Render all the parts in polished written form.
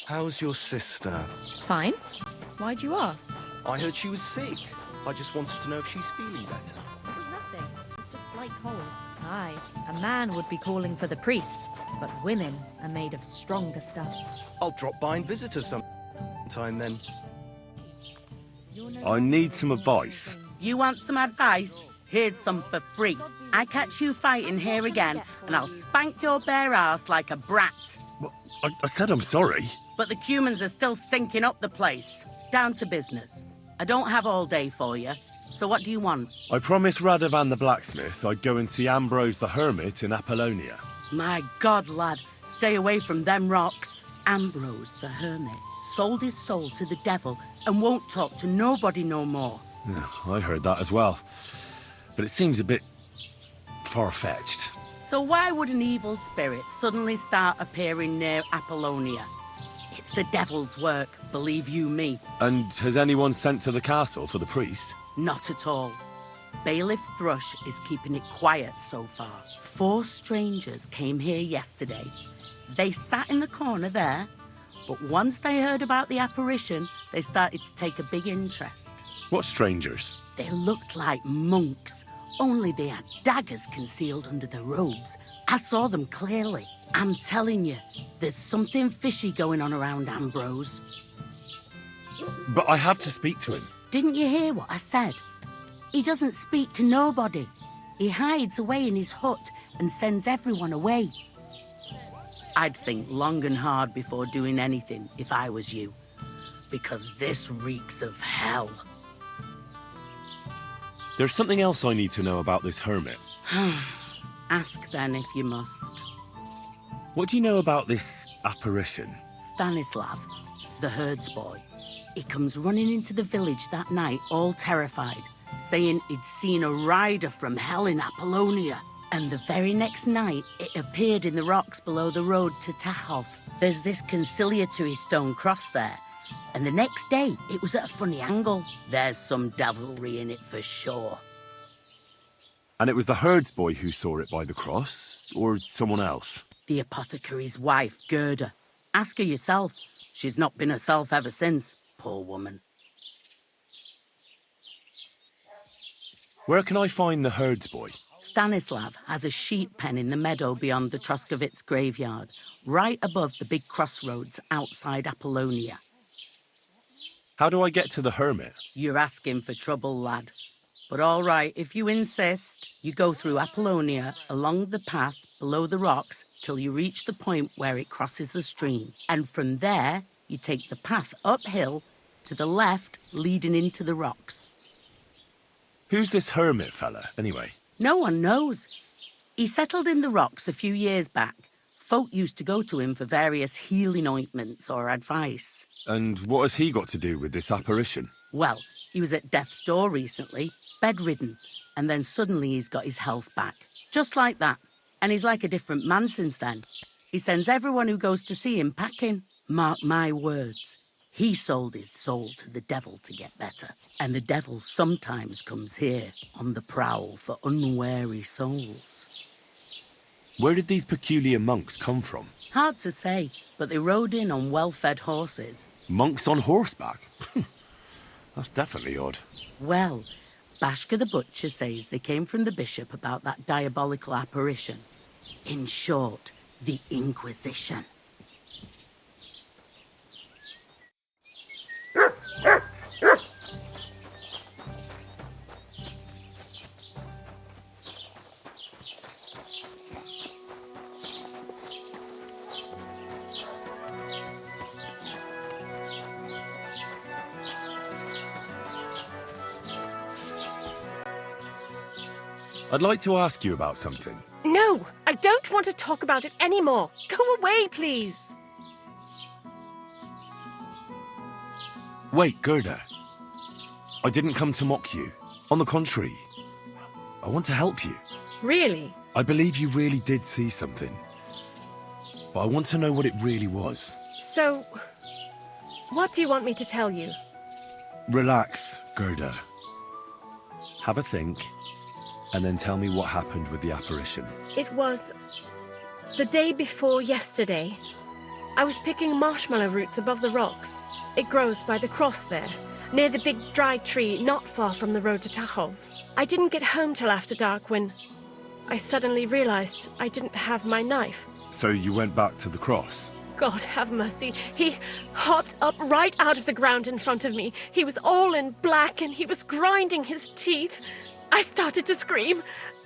How's your sister? Fine. Why'd you ask? I heard she was sick. I just wanted to know if she's feeling better. It was nothing. Just a slight cold. Aye, a man would be calling for the priest, but women are made of stronger stuff. I'll drop by and visit her sometime then. I need some advice. You want some advice? Here's some for free. I catch you fighting here again, and I'll spank your bare ass like a brat. Well, I said I'm sorry. But the Cumans are still stinking up the place. Down to business. I don't have all day for you, so what do you want? I promised Radovan the blacksmith I'd go and see Ambrose the hermit in Apollonia. My God, lad, stay away from them rocks. Ambrose the hermit sold his soul to the devil and won't talk to nobody no more. Yeah, I heard that as well. But it seems a bit far-fetched. So why would an evil spirit suddenly start appearing near Apollonia? It's the devil's work, believe you me. And has anyone sent to the castle for the priest? Not at all. Bailiff Thrush is keeping it quiet so far. 4 strangers came here yesterday. They sat in the corner there, but once they heard about the apparition, they started to take a big interest. What strangers? They looked like monks, only they had daggers concealed under their robes. I saw them clearly. I'm telling you, there's something fishy going on around Ambrose. But I have to speak to him. Didn't you hear what I said? He doesn't speak to nobody. He hides away in his hut and sends everyone away. I'd think long and hard before doing anything if I was you, because this reeks of hell. There's something else I need to know about this hermit. Ask then if you must. What do you know about this apparition? Stanislav, the herds boy. He comes running into the village that night all terrified, saying he'd seen a rider from hell in Apollonia. And the very next night, it appeared in the rocks below the road to Tahov. There's this conciliatory stone cross there. And the next day, it was at a funny angle. There's some devilry in it for sure. And it was the herds boy who saw it by the cross, or someone else? The apothecary's wife, Gerda. Ask her yourself. She's not been herself ever since, poor woman. Where can I find the herds boy? Stanislav has a sheep pen in the meadow beyond the Troskovitz graveyard, right above the big crossroads outside Apollonia. How do I get to the hermit? You're asking for trouble, lad. But all right, if you insist, you go through Apollonia, along the path below the rocks, till you reach the point where it crosses the stream. And from there, you take the path uphill to the left, leading into the rocks. Who's this hermit fella, anyway? No one knows. He settled in the rocks a few years back. Folk used to go to him for various healing ointments or advice. And what has he got to do with this apparition? Well, he was at death's door recently, bedridden, and then suddenly he's got his health back. Just like that. And he's like a different man since then. He sends everyone who goes to see him packing. Mark my words. He sold his soul to the devil to get better. And the devil sometimes comes here on the prowl for unwary souls. Where did these peculiar monks come from? Hard to say, but they rode in on well-fed horses. Monks on horseback? That's definitely odd. Well, Bashka the butcher says they came from the bishop about that diabolical apparition. In short, the Inquisition. I'd like to ask you about something. No, I don't want to talk about it anymore. Go away, please. Wait, Gerda. I didn't come to mock you. On the contrary, I want to help you. Really? I believe you really did see something. But I want to know what it really was. So, what do you want me to tell you? Relax, Gerda. Have a think, and then tell me what happened with the apparition. It was the day before yesterday. I was picking marshmallow roots above the rocks. It grows by the cross there, near the big dry tree not far from the road to Tachov. I didn't get home till after dark when I suddenly realized I didn't have my knife. So you went back to the cross? God have mercy. He hopped up right out of the ground in front of me. He was all in black and he was grinding his teeth. I started to scream.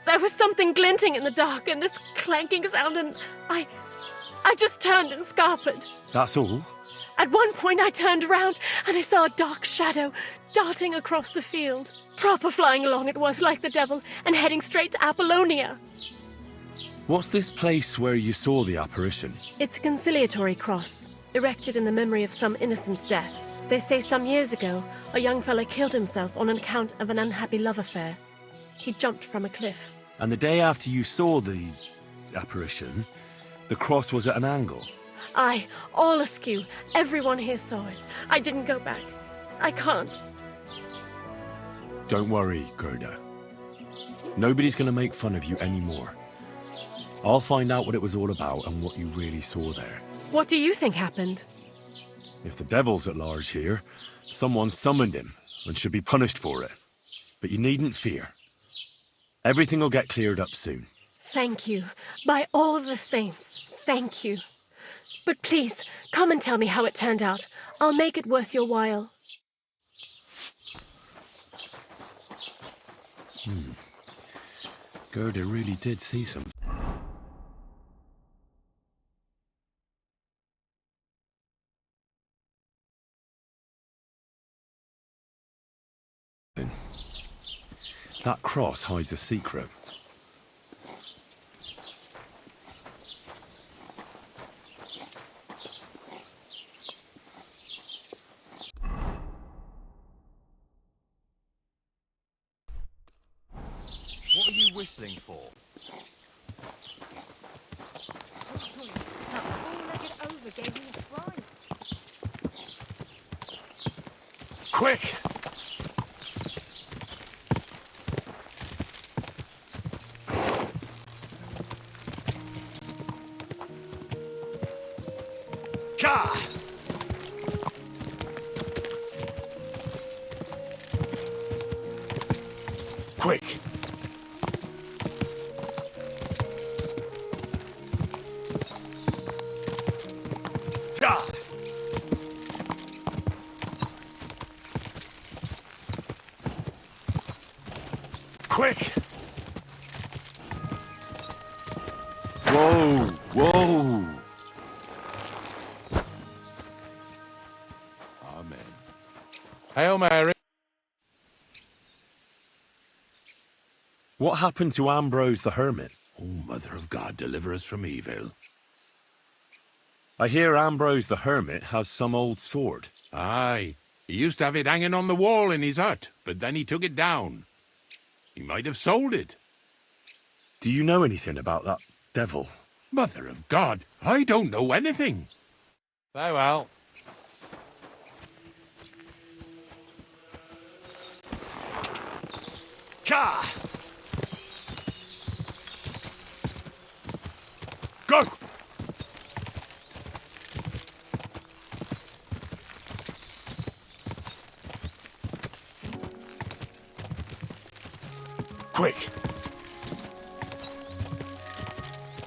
There was something glinting in the dark and this clanking sound, and I just turned and scarpered. That's all? At one point I turned around and I saw a dark shadow darting across the field. Proper flying along it was, like the devil, and heading straight to Apollonia. What's this place where you saw the apparition? It's a conciliatory cross, erected in the memory of some innocent's death. They say some years ago, a young fella killed himself on account of an unhappy love affair. He jumped from a cliff. And the day after you saw the apparition, the cross was at an angle? Aye, all askew. Everyone here saw it. I didn't go back. I can't. Don't worry, Gerda. Nobody's going to make fun of you anymore. I'll find out what it was all about and what you really saw there. What do you think happened? If the devil's at large here, someone summoned him and should be punished for it. But you needn't fear. Everything will get cleared up soon. Thank you. By all the saints, thank you. But please, come and tell me how it turned out. I'll make it worth your while. Gerda really did see some. That cross hides a secret. What are you whistling for? That four-legged ogre gave me a fright. Quick! Ka! Quick! Ka! Quick! Whoa! Whoa! Amen. Hail Mary. What happened to Ambrose the Hermit? Oh, Mother of God, deliver us from evil. I hear Ambrose the Hermit has some old sword. Aye, he used to have it hanging on the wall in his hut, but then he took it down. He might have sold it. Do you know anything about that devil? Mother of God, I don't know anything. Farewell. Ka! Go! Quick!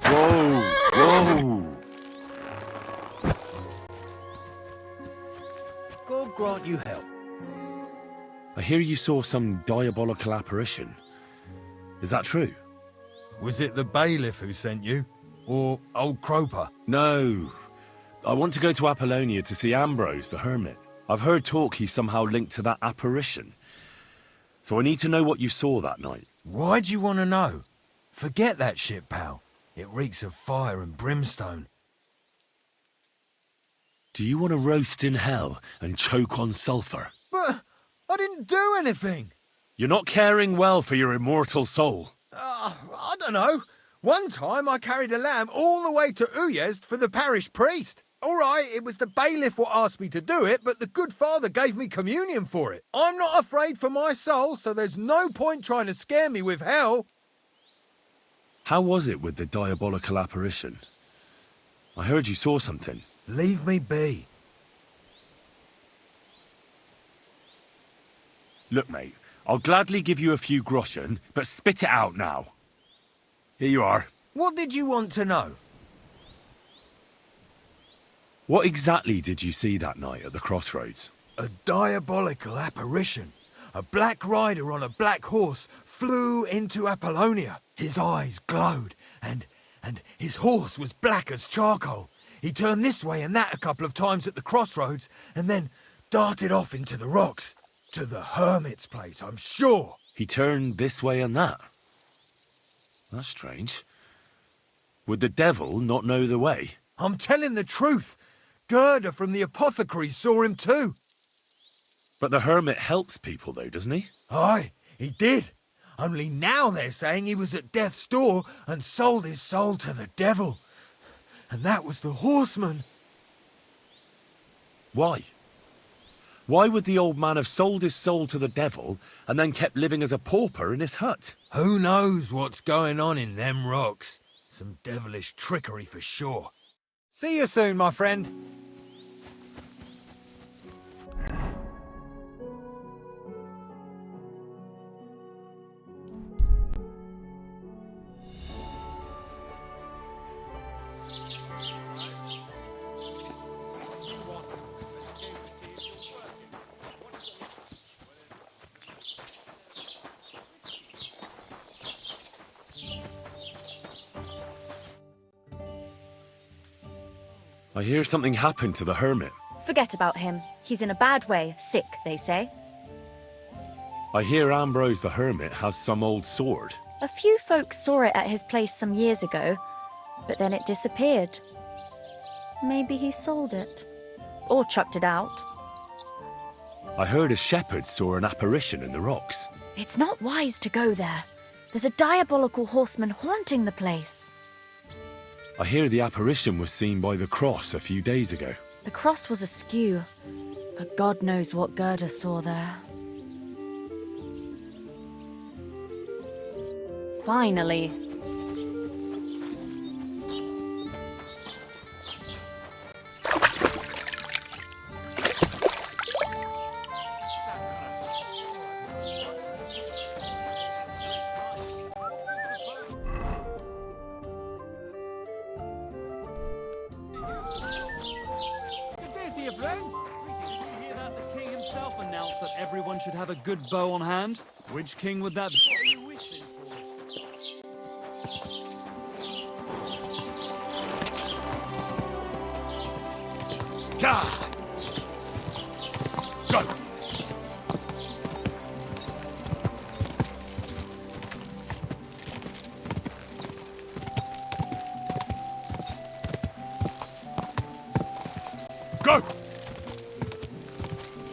Whoa! Whoa! God grant you help. I hear you saw some diabolical apparition. Is that true? Was it the bailiff who sent you? Or old Croper? No. I want to go to Apollonia to see Ambrose the Hermit. I've heard talk he's somehow linked to that apparition. So I need to know what you saw that night. Why do you want to know? Forget that shit, pal. It reeks of fire and brimstone. Do you want to roast in hell and choke on sulphur? But I didn't do anything. You're not caring well for your immortal soul. I don't know. One time I carried a lamb all the way to Uyezd for the parish priest. All right, it was the bailiff what asked me to do it, but the good father gave me communion for it. I'm not afraid for my soul, so there's no point trying to scare me with hell. How was it with the diabolical apparition? I heard you saw something. Leave me be. Look, mate, I'll gladly give you a few groschen, but spit it out now. Here you are. What did you want to know? What exactly did you see that night at the crossroads? A diabolical apparition. A black rider on a black horse flew into Apollonia. His eyes glowed, and his horse was black as charcoal. He turned this way and that a couple of times at the crossroads, and then darted off into the rocks. To the hermit's place, I'm sure. He turned this way and that. That's strange. Would the devil not know the way? I'm telling the truth. Gerda from the apothecary saw him too. But the hermit helps people, though, doesn't he? Aye, he did. Only now they're saying he was at death's door and sold his soul to the devil. And that was the horseman. Why? Why would the old man have sold his soul to the devil and then kept living as a pauper in his hut? Who knows what's going on in them rocks? Some devilish trickery for sure. See you soon, my friend. I hear something happened to the hermit. Forget about him. He's in a bad way, sick, they say. I hear Ambrose the hermit has some old sword. A few folks saw it at his place some years ago, but then it disappeared. Maybe he sold it. Or chucked it out. I heard a shepherd saw an apparition in the rocks. It's not wise to go there. There's a diabolical horseman haunting the place. I hear the apparition was seen by the cross a few days ago. The cross was askew, but God knows what Gerda saw there. Finally. Everyone should have a good bow on hand. Which king would that be? Go! Go!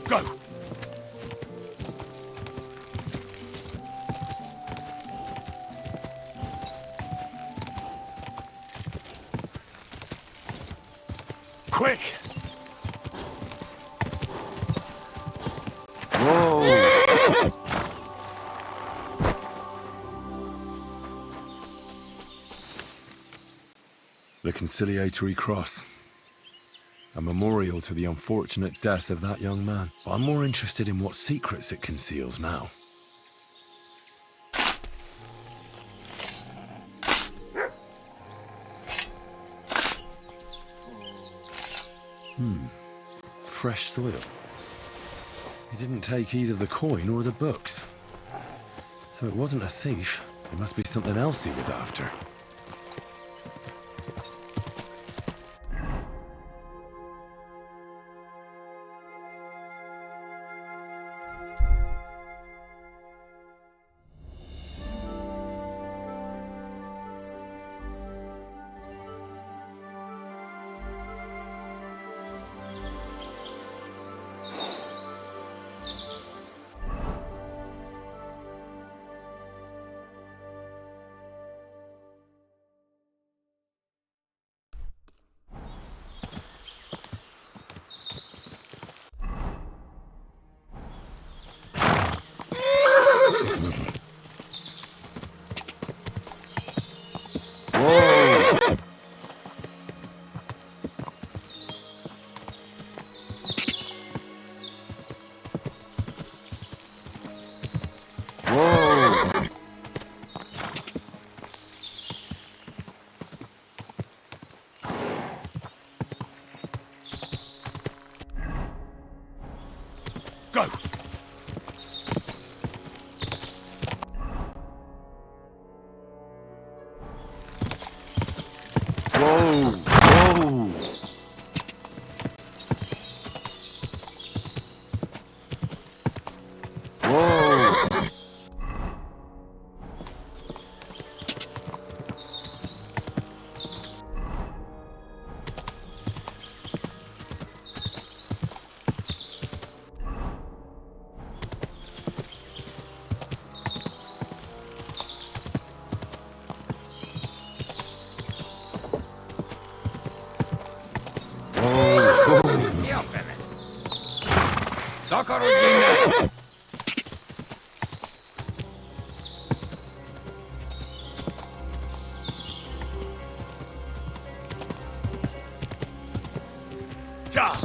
Go! Quick! Whoa! The conciliatory cross. A memorial to the unfortunate death of that young man. But I'm more interested in what secrets it conceals now. Fresh soil. He didn't take either the coin or the books. So it wasn't a thief. It must be something else he was after. in there! Ja!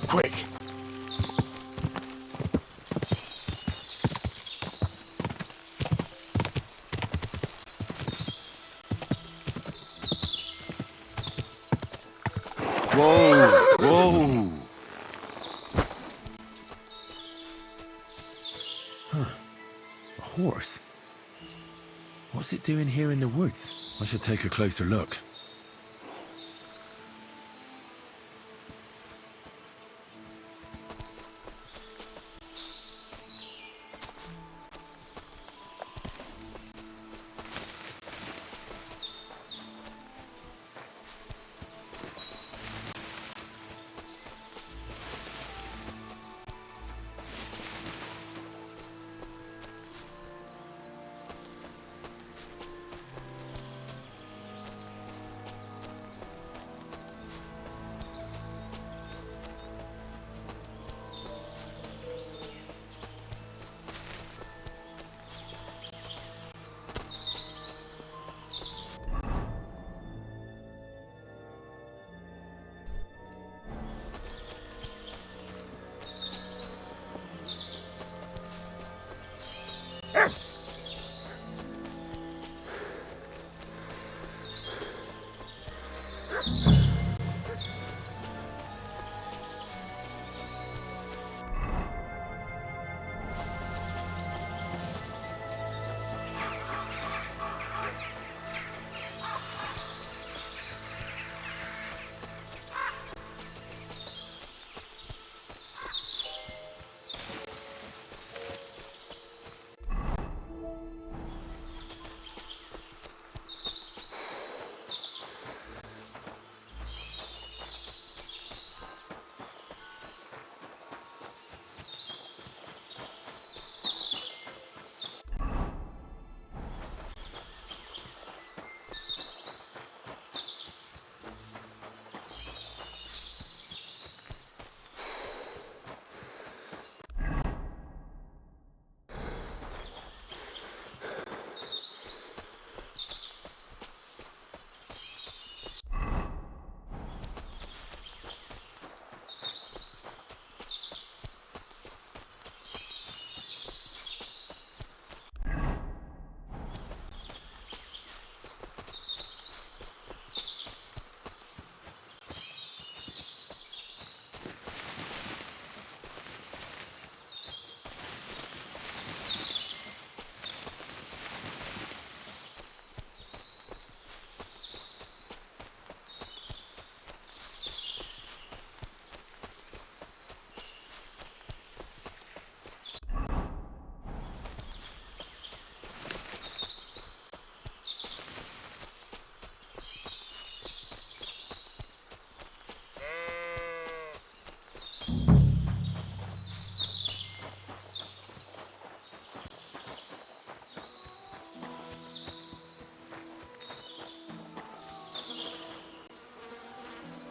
Quick! Whoa! Whoa! Huh. A horse? What's it doing here in the woods? I should take a closer look.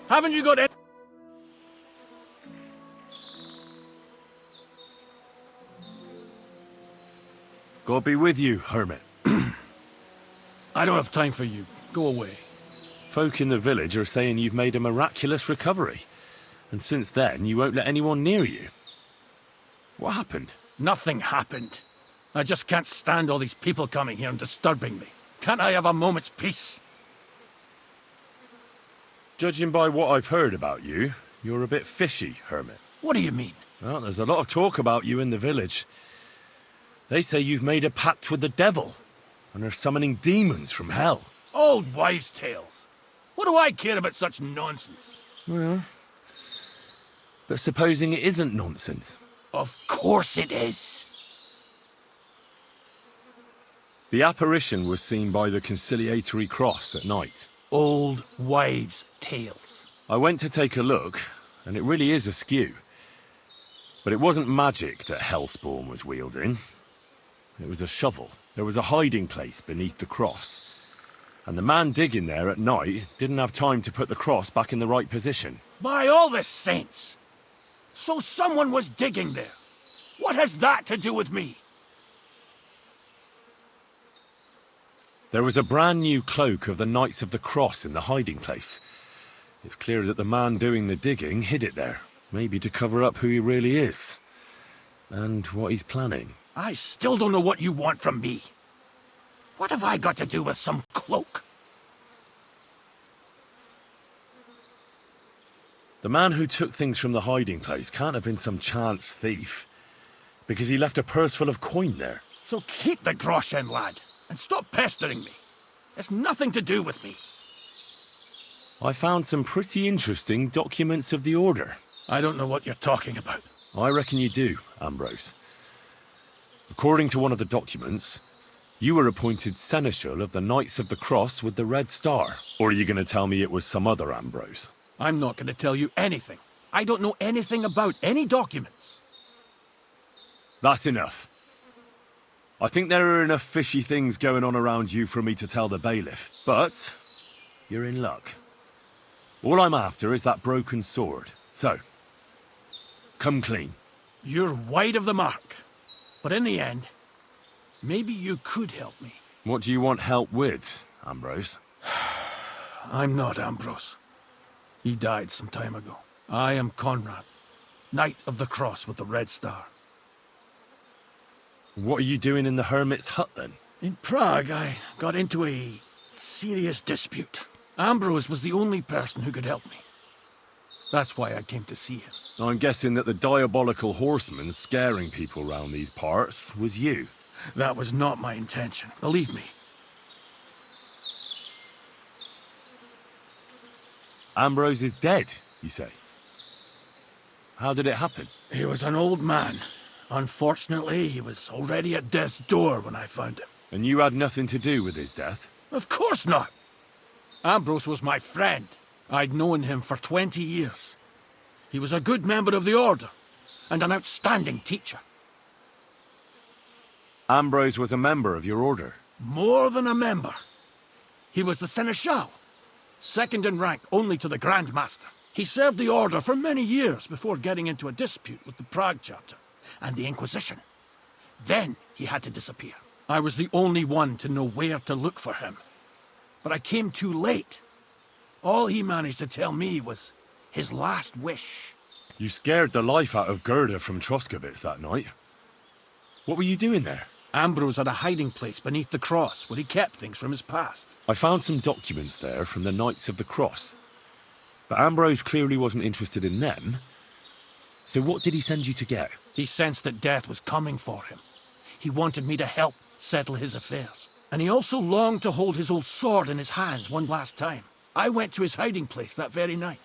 Haven't you got any... God be with you, hermit. I don't have time for you. Go away. Folk in the village are saying you've made a miraculous recovery. And since then, you won't let anyone near you. What happened? Nothing happened. I just can't stand all these people coming here and disturbing me. Can't I have a moment's peace? Judging by what I've heard about you, you're a bit fishy, hermit. What do you mean? Well, there's a lot of talk about you in the village. They say you've made a pact with the devil, and are summoning demons from hell. Old wives' tales. What do I care about such nonsense? Well, but supposing it isn't nonsense? Of course it is. The apparition was seen by the conciliatory cross at night. Old wives' tales. I went to take a look, and it really is askew. But it wasn't magic that Hellspawn was wielding. It was a shovel. There was a hiding place beneath the cross. And the man digging there at night didn't have time to put the cross back in the right position. By all the saints! So someone was digging there. What has that to do with me? There was a brand new cloak of the Knights of the Cross in the hiding place. It's clear that the man doing the digging hid it there, maybe to cover up who he really is. And what he's planning. I still don't know what you want from me. What have I got to do with some cloak? The man who took things from the hiding place can't have been some chance thief, because he left a purse full of coin there. So keep the groschen, lad, and stop pestering me. It's nothing to do with me. I found some pretty interesting documents of the Order. I don't know what you're talking about. I reckon you do, Ambrose. According to one of the documents, you were appointed Seneschal of the Knights of the Cross with the Red Star. Or are you going to tell me it was some other Ambrose? I'm not going to tell you anything. I don't know anything about any documents. That's enough. I think there are enough fishy things going on around you for me to tell the bailiff, but you're in luck. All I'm after is that broken sword. So, come clean. You're wide of the mark. But in the end, maybe you could help me. What do you want help with, Ambrose? I'm not Ambrose. He died some time ago. I am Conrad, Knight of the Cross with the Red Star. What are you doing in the hermit's hut, then? In Prague, I got into a serious dispute. Ambrose was the only person who could help me. That's why I came to see him. I'm guessing that the diabolical horseman scaring people round these parts was you. That was not my intention, believe me. Ambrose is dead, you say? How did it happen? He was an old man. Unfortunately, he was already at death's door when I found him. And you had nothing to do with his death? Of course not. Ambrose was my friend. I'd known him for 20 years. He was a good member of the Order, and an outstanding teacher. Ambrose was a member of your order? More than a member. He was the Seneschal, second in rank only to the Grand Master. He served the Order for many years before getting into a dispute with the Prague chapter and the Inquisition. Then he had to disappear. I was the only one to know where to look for him. But I came too late. All he managed to tell me was his last wish. You scared the life out of Gerda from Troskovitz that night. What were you doing there? Ambrose had a hiding place beneath the cross where he kept things from his past. I found some documents there from the Knights of the Cross. But Ambrose clearly wasn't interested in them. So what did he send you to get? He sensed that death was coming for him. He wanted me to help settle his affairs. And he also longed to hold his old sword in his hands one last time. I went to his hiding place that very night.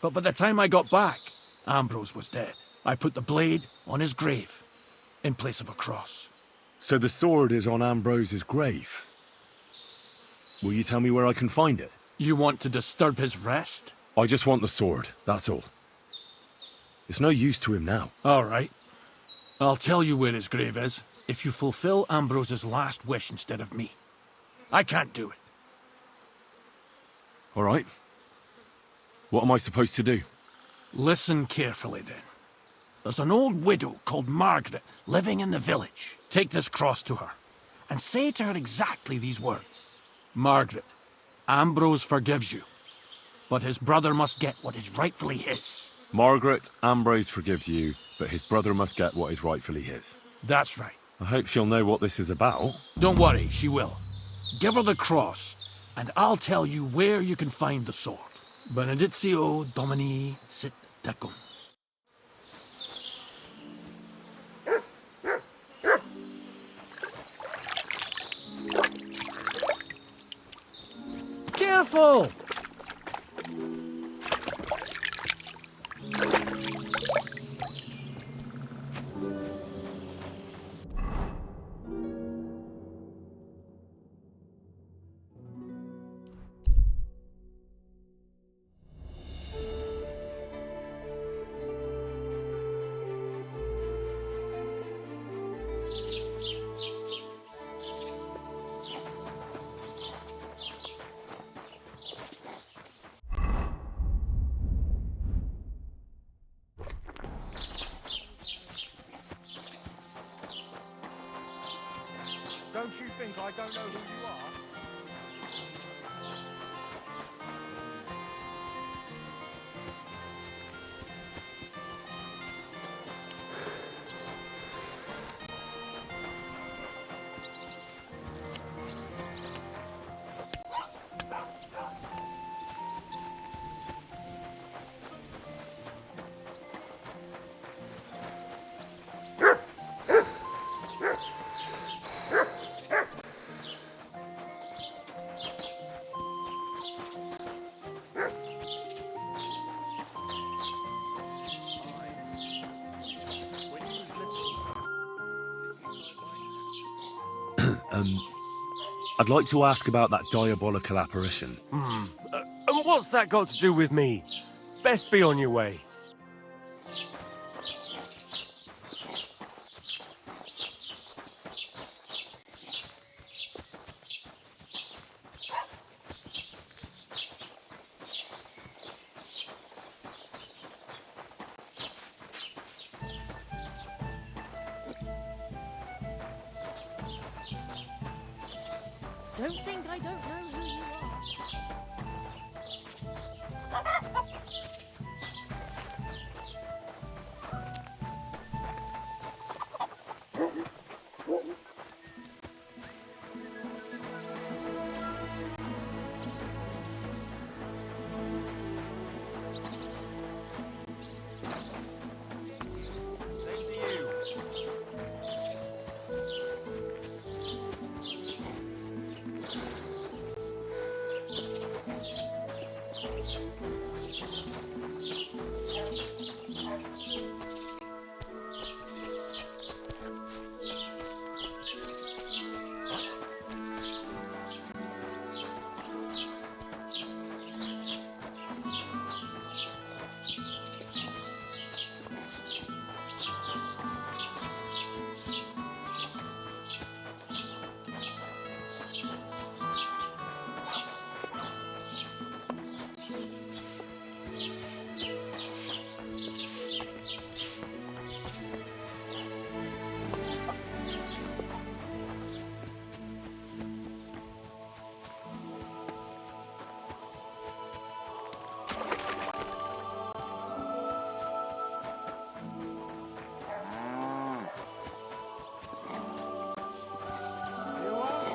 But by the time I got back, Ambrose was dead. I put the blade on his grave, in place of a cross. So the sword is on Ambrose's grave? Will you tell me where I can find it? You want to disturb his rest? I just want the sword, that's all. It's no use to him now. All right. I'll tell you where his grave is, if you fulfill Ambrose's last wish instead of me. I can't do it. All right. What am I supposed to do? Listen carefully, then. There's an old widow called Margaret living in the village. Take this cross to her, and say to her exactly these words. Margaret, Ambrose forgives you, but his brother must get what is rightfully his. Margaret, Ambrose forgives you, but his brother must get what is rightfully his. That's right. I hope she'll know what this is about. Don't worry, she will. Give her the cross, and I'll tell you where you can find the sword. Benedictio Domini sit tecum. Careful! think I don't know who you are? I'd like to ask about that diabolical apparition. And what's that got to do with me? Best be on your way. Don't think I don't know who you are.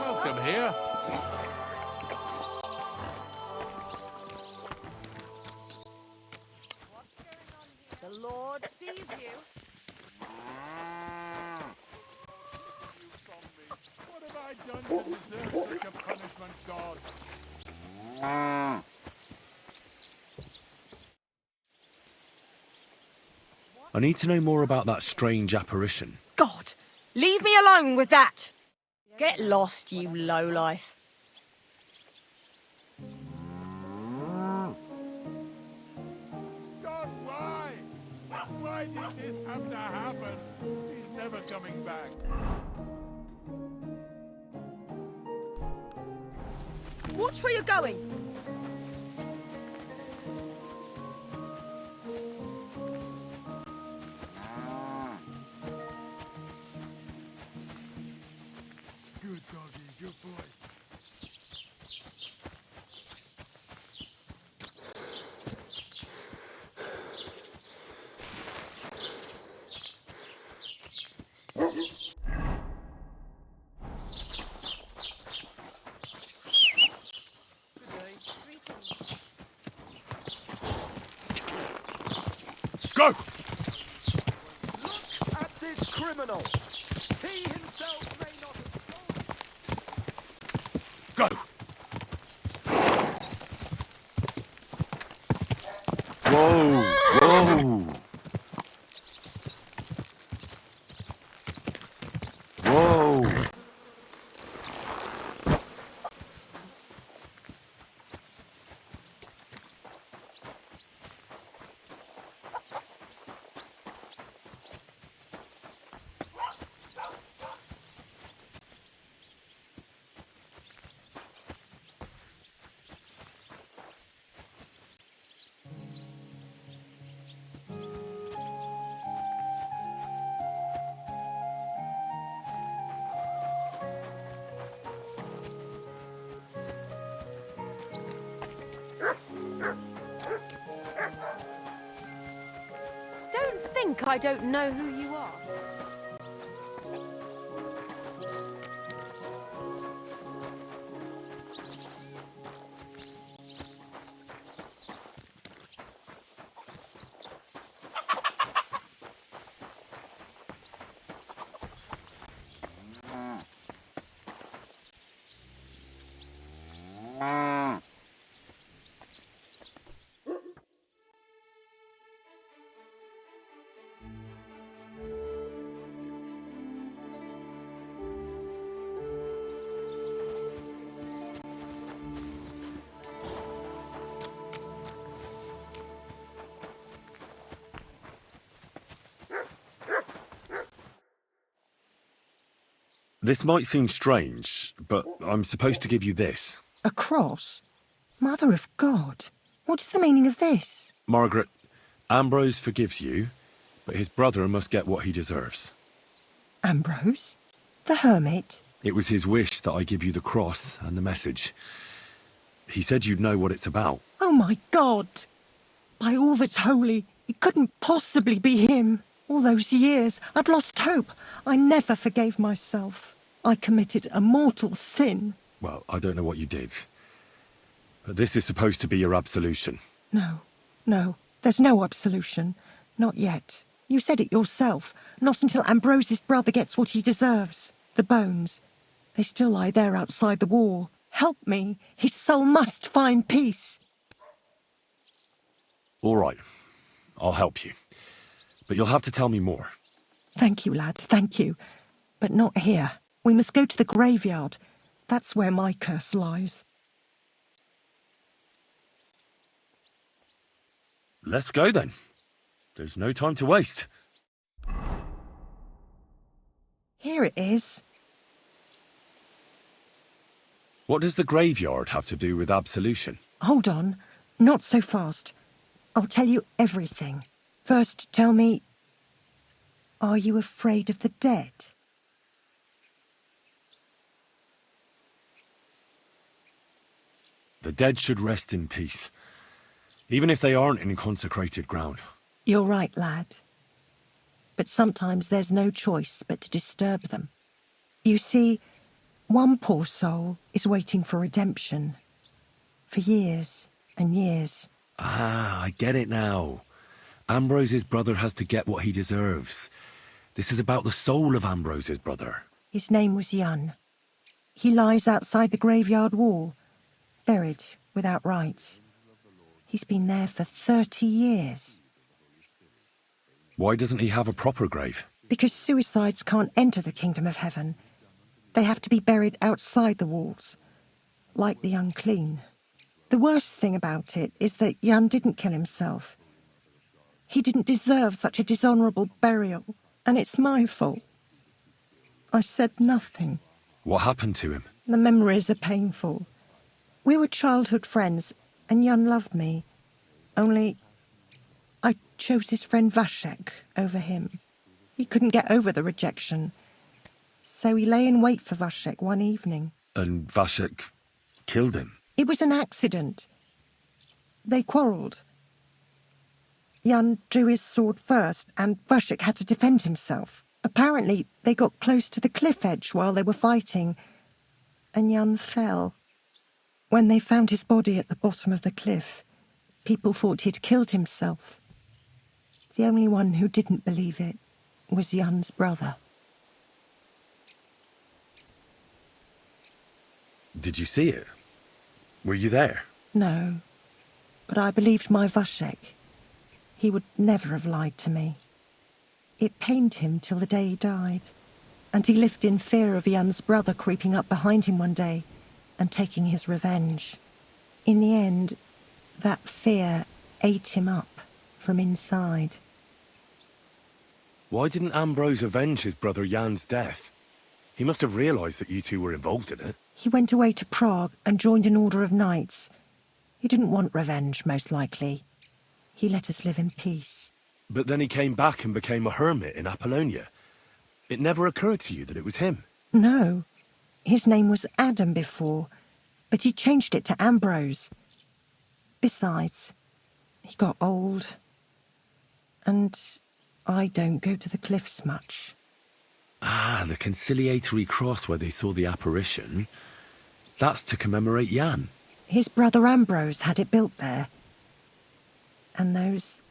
Welcome here. The Lord sees you. What have I done to deserve such a punishment, God? I need to know more about that strange apparition. God, leave me alone with that. Get lost, you lowlife. God, why? Why did this have to happen? He's never coming back. Watch where you're going. Good doggy, good boy. Go! Look at this criminal. He himself may not have Go! Whoa! Whoa! Whoa! Don't think I don't know who you are. This might seem strange, but I'm supposed to give you this. A cross? Mother of God, what is the meaning of this? Margaret, Ambrose forgives you, but his brother must get what he deserves. Ambrose? The hermit? It was his wish that I give you the cross and the message. He said you'd know what it's about. Oh my God! By all that's holy, it couldn't possibly be him. All those years, I'd lost hope. I never forgave myself. I committed a mortal sin. Well, I don't know what you did. But this is supposed to be your absolution. No, there's no absolution. Not yet. You said it yourself. Not until Ambrose's brother gets what he deserves. The bones. They still lie there outside the wall. Help me. His soul must find peace. All right. I'll help you. But you'll have to tell me more. Thank you, lad, thank you. But not here. We must go to the graveyard. That's where my curse lies. Let's go then. There's no time to waste. Here it is. What does the graveyard have to do with absolution? Hold on. Not so fast. I'll tell you everything. First, tell me, are you afraid of the dead? The dead should rest in peace, even if they aren't in consecrated ground. You're right, lad. But sometimes there's no choice but to disturb them. You see, one poor soul is waiting for redemption. For years and years. Ah, I get it now. Ambrose's brother has to get what he deserves. This is about the soul of Ambrose's brother. His name was Jan. He lies outside the graveyard wall, buried without rites. He's been there for 30 years. Why doesn't he have a proper grave? Because suicides can't enter the kingdom of heaven. They have to be buried outside the walls, like the unclean. The worst thing about it is that Jan didn't kill himself. He didn't deserve such a dishonourable burial, and it's my fault. I said nothing. What happened to him? The memories are painful. We were childhood friends, and Jan loved me. Only I chose his friend Vashek over him. He couldn't get over the rejection. So he lay in wait for Vashek one evening. And Vashek killed him? It was an accident. They quarrelled. Jan drew his sword first, and Vashek had to defend himself. Apparently, they got close to the cliff edge while they were fighting, and Jan fell. When they found his body at the bottom of the cliff, people thought he'd killed himself. The only one who didn't believe it was Jan's brother. Did you see it? Were you there? No, but I believed my Vashek. He would never have lied to me. It pained him till the day he died, and he lived in fear of Jan's brother creeping up behind him one day and taking his revenge. In the end, that fear ate him up from inside. Why didn't Ambrose avenge his brother Jan's death? He must have realised that you two were involved in it. He went away to Prague and joined an order of knights. He didn't want revenge, most likely. He let us live in peace. But then he came back and became a hermit in Apollonia. It never occurred to you that it was him? No. His name was Adam before, but he changed it to Ambrose. Besides, he got old. And I don't go to the cliffs much. Ah, the conciliatory cross where they saw the apparition. That's to commemorate Jan. His brother Ambrose had it built there. And those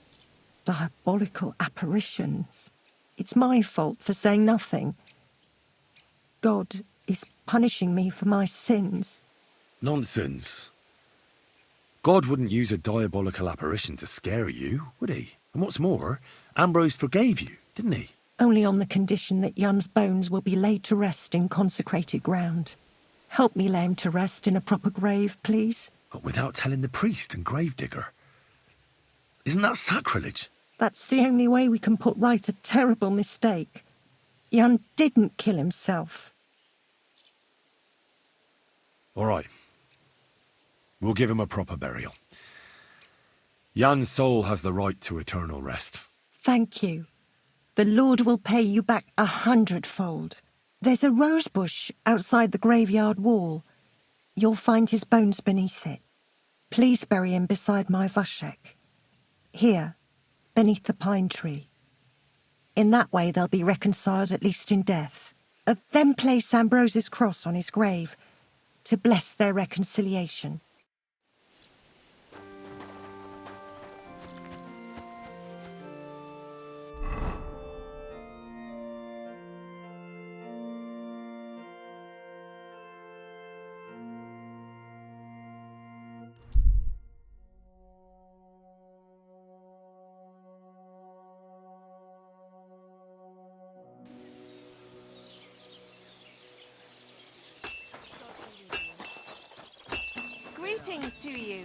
diabolical apparitions. It's my fault for saying nothing. God is punishing me for my sins. Nonsense. God wouldn't use a diabolical apparition to scare you, would he? And what's more, Ambrose forgave you, didn't he? Only on the condition that Jan's bones will be laid to rest in consecrated ground. Help me lay him to rest in a proper grave, please. But without telling the priest and gravedigger. Isn't that sacrilege? That's the only way we can put right a terrible mistake. Jan didn't kill himself. All right. We'll give him a proper burial. Jan's soul has the right to eternal rest. Thank you. The Lord will pay you back 100-fold. There's a rose bush outside the graveyard wall. You'll find his bones beneath it. Please bury him beside my Vashek. Here, beneath the pine tree. In that way they'll be reconciled at least in death. Then place Ambrose's cross on his grave to bless their reconciliation. Greetings to you.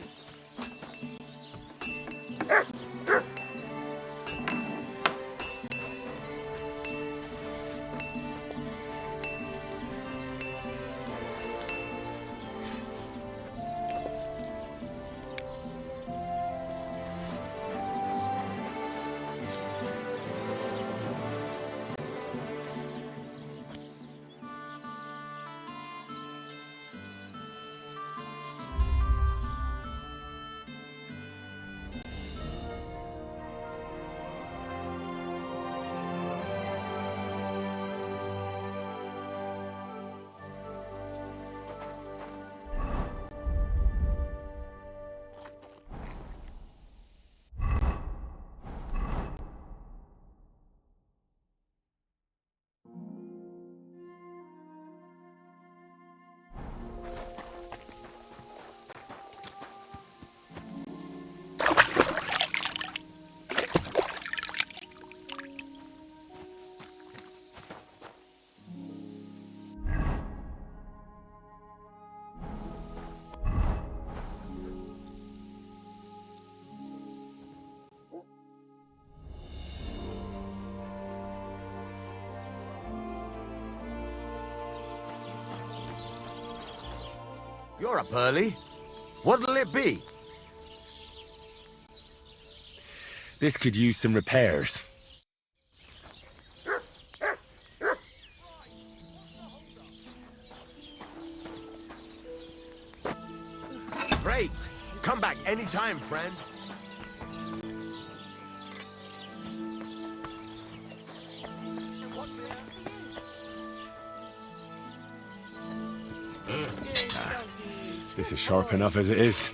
You're up early. What'll it be? This could use some repairs. Great. Come back anytime, friend. This is sharp enough as it is.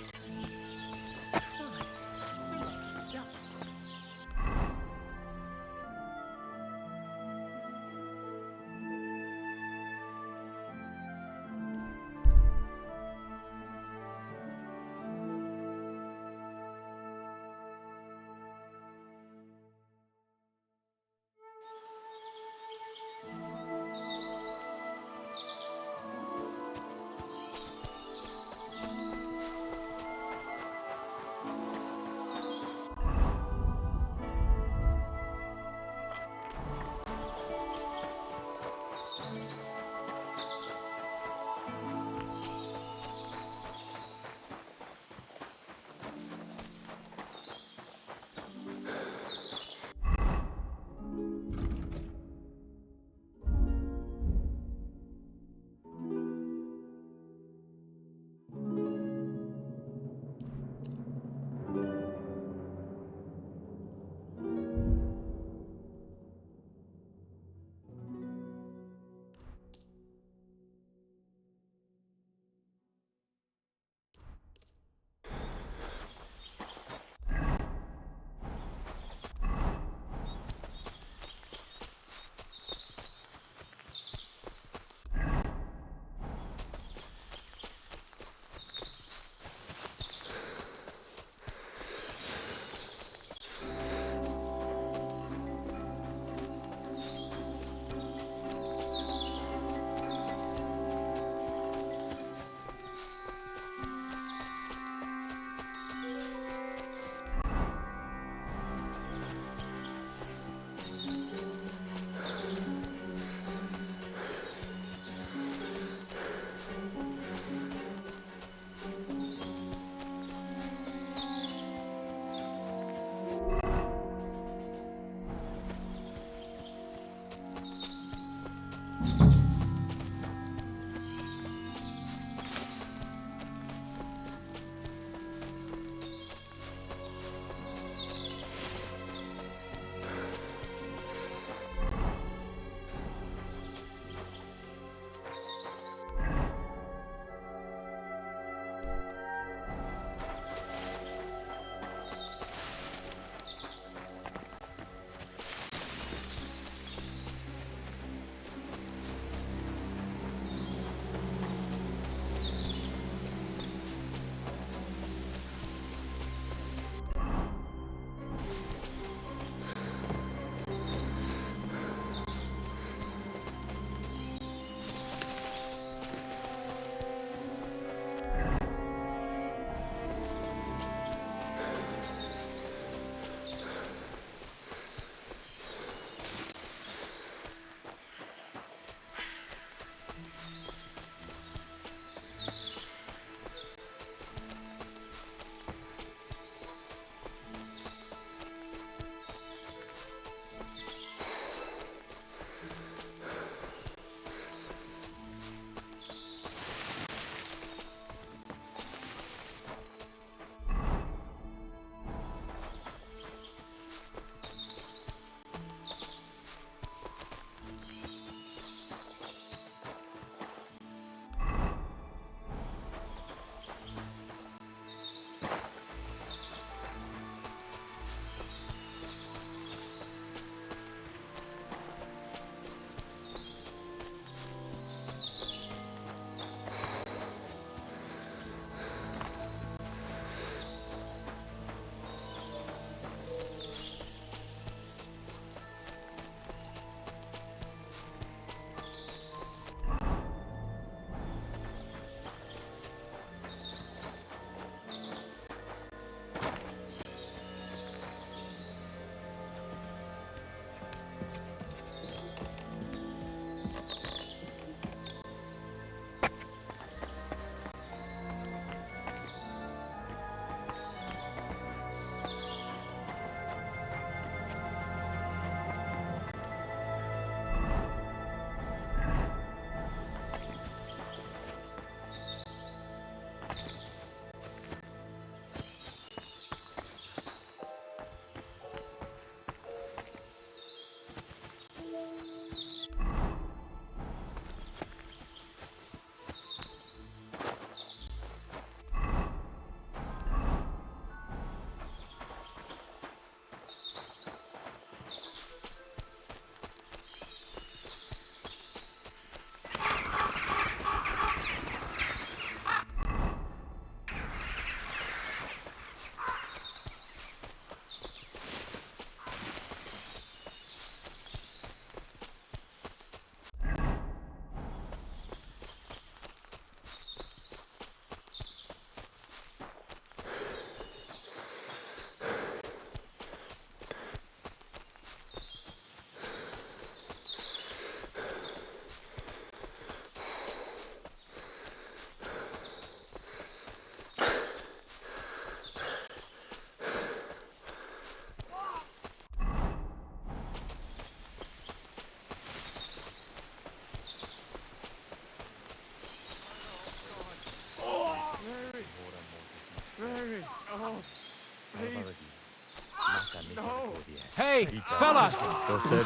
Hey, fella!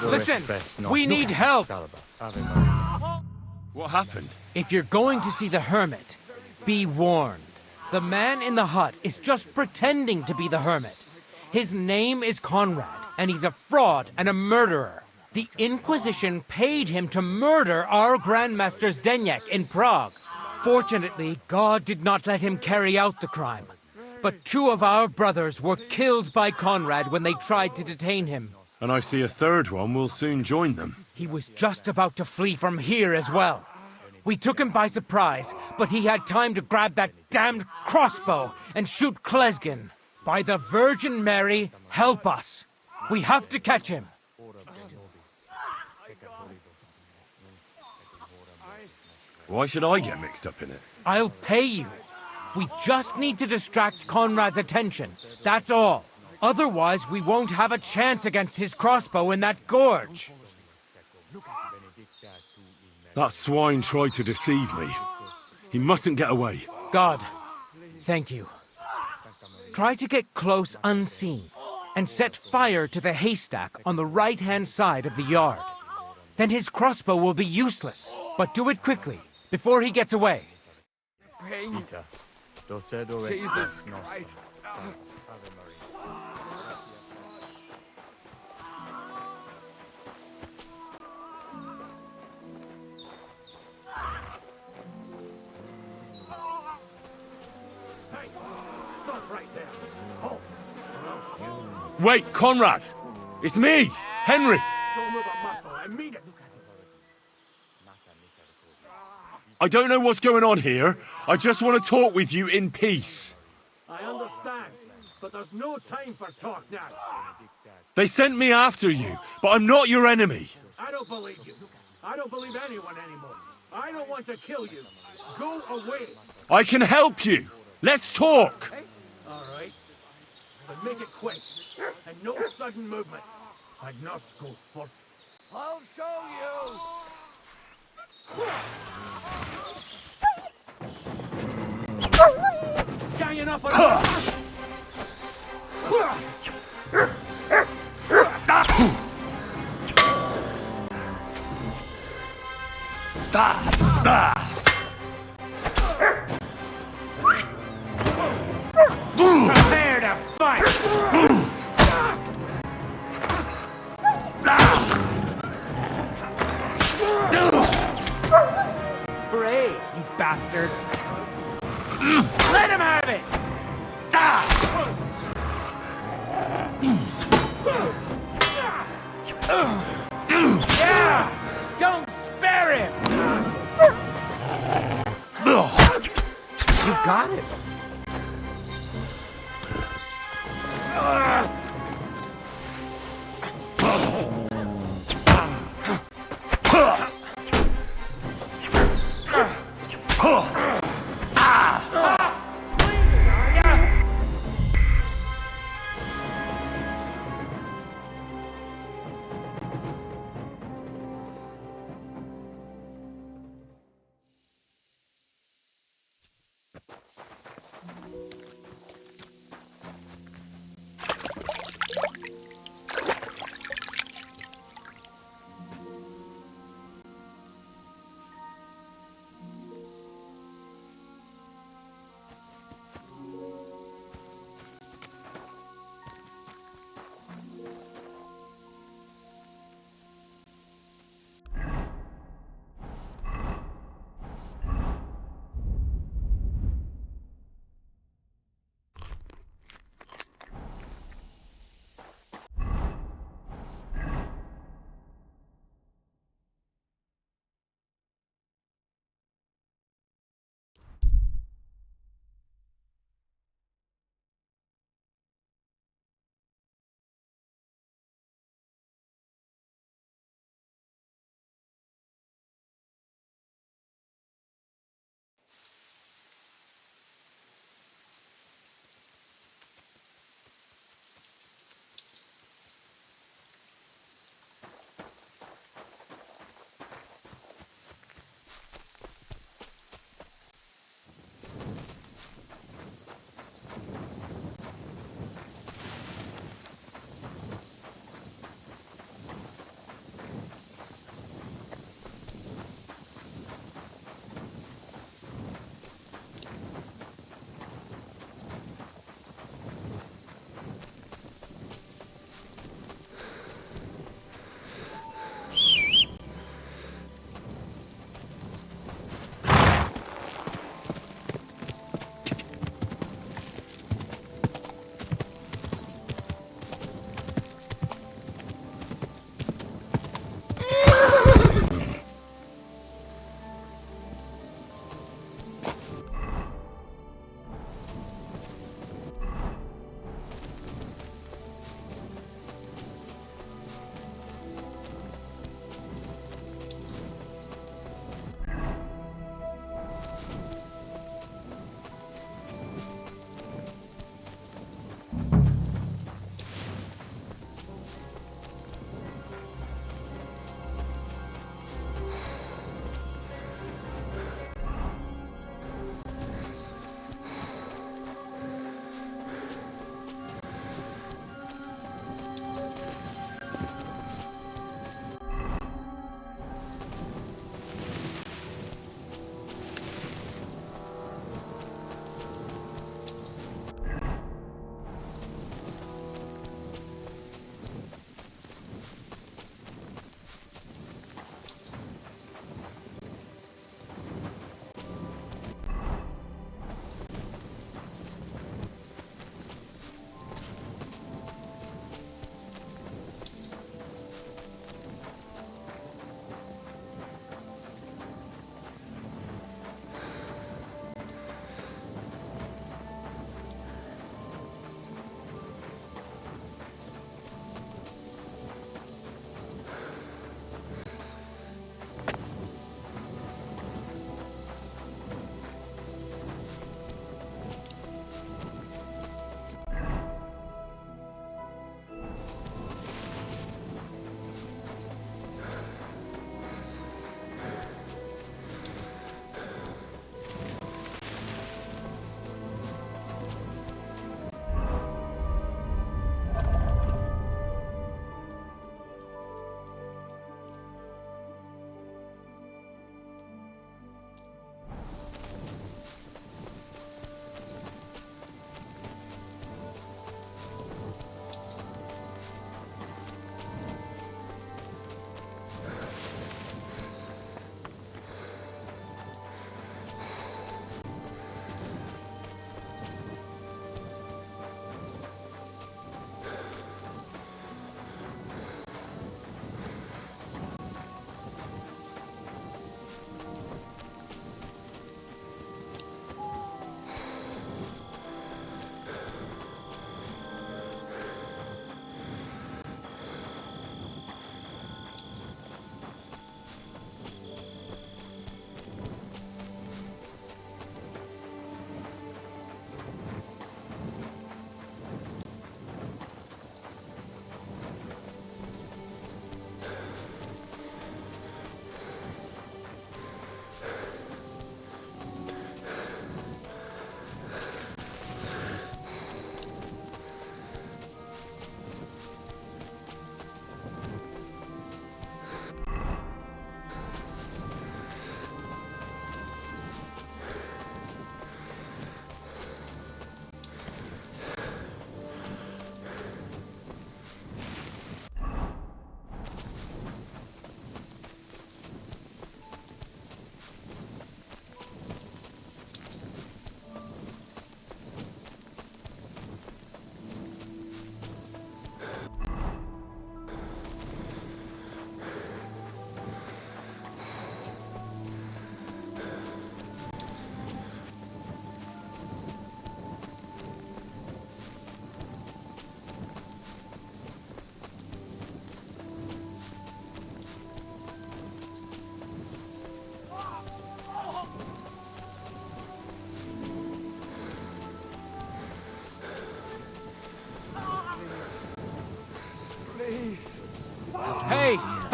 Listen, we need help! What happened? If you're going to see the hermit, be warned. The man in the hut is just pretending to be the hermit. His name is Conrad, and he's a fraud and a murderer. The Inquisition paid him to murder our Grandmaster Zdeněk in Prague. Fortunately, God did not let him carry out the crime. But 2 of our brothers were killed by Conrad when they tried to detain him. And I see a third one will soon join them. He was just about to flee from here as well. We took him by surprise, but he had time to grab that damned crossbow and shoot Klesgin. By the Virgin Mary, help us. We have to catch him. Why should I get mixed up in it? I'll pay you. We just need to distract Conrad's attention. That's all. Otherwise, we won't have a chance against his crossbow in that gorge. That swine tried to deceive me. He mustn't get away. God, thank you. Try to get close unseen and set fire to the haystack on the right-hand side of the yard. Then his crossbow will be useless. But do it quickly, before he gets away. Jesus Christ. Wait, Conrad! It's me, Henry! I don't know what's going on here. I just want to talk with you in peace. I understand, but there's no time for talk now. They sent me after you, but I'm not your enemy. I don't believe you. I don't believe anyone anymore. I don't want to kill you. Go away. I can help you. Let's talk. All right. But make it quick. And no sudden movement. I'd not go first. I'll show you. Ganging up on Prepare to fight! Pray, you bastard! Let him have it! Yeah! Don't spare him!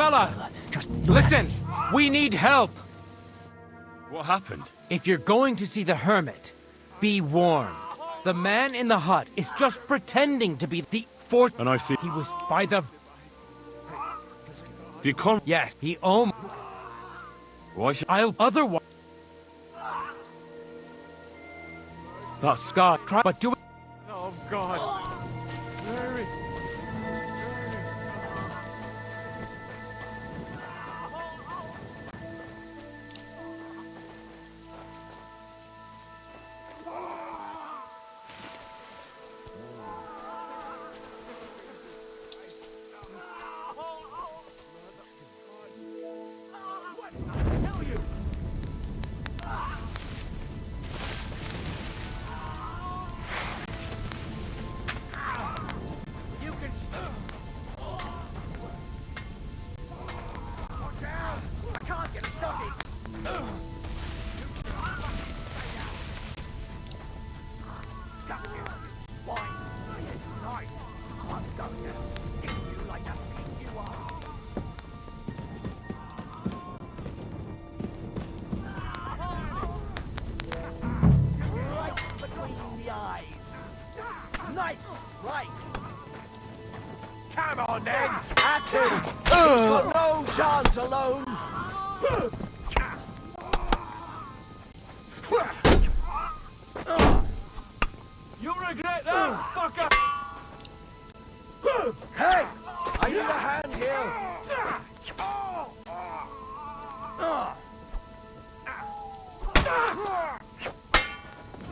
fella! Just listen! We need help! What happened? If you're going to see the hermit, be warned. The man in the hut is just pretending to be the fort. And I see... He was by the... Did Con... Yes, he owned... Why should... I'll otherwise... That's... God, try... But do it... Oh, God. Mary. Come on then, that's it. He's got no chance alone. You'll regret that, fucker! Hey, I need a hand here.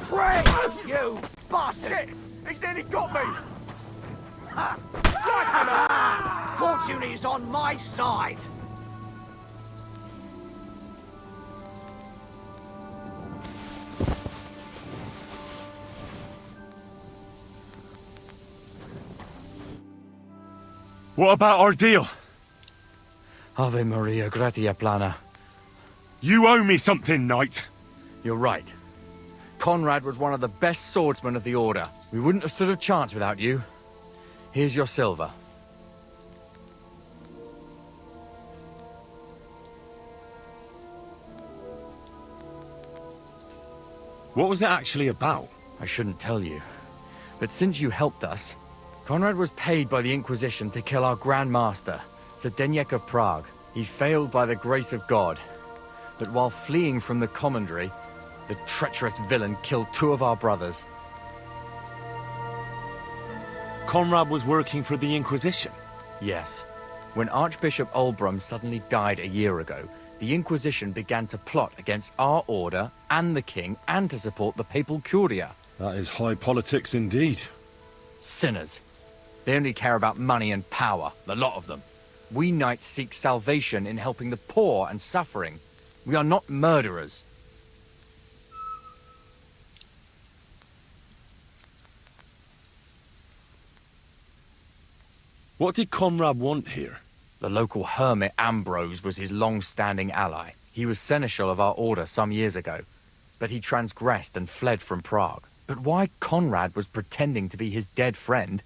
Pray, you bastard! He's nearly got me! Fortune is on my side. What about our deal? Ave Maria Gratia Plana. You owe me something, knight. You're right. Conrad was one of the best swordsmen of the Order. We wouldn't have stood a chance without you. Here's your silver. What was it actually about? I shouldn't tell you. But since you helped us, Conrad was paid by the Inquisition to kill our Grand Master, Zdeněk of Prague. He failed by the grace of God. But while fleeing from the commandery, the treacherous villain killed 2 of our brothers. Conrad was working for the Inquisition? Yes. When Archbishop Olbram suddenly died a year ago, the Inquisition began to plot against our order and the king and to support the papal curia. That is high politics indeed. Sinners. They only care about money and power, the lot of them. We knights seek salvation in helping the poor and suffering. We are not murderers. What did Conrad want here? The local hermit Ambrose was his long-standing ally. He was seneschal of our order some years ago, but he transgressed and fled from Prague. But why Conrad was pretending to be his dead friend,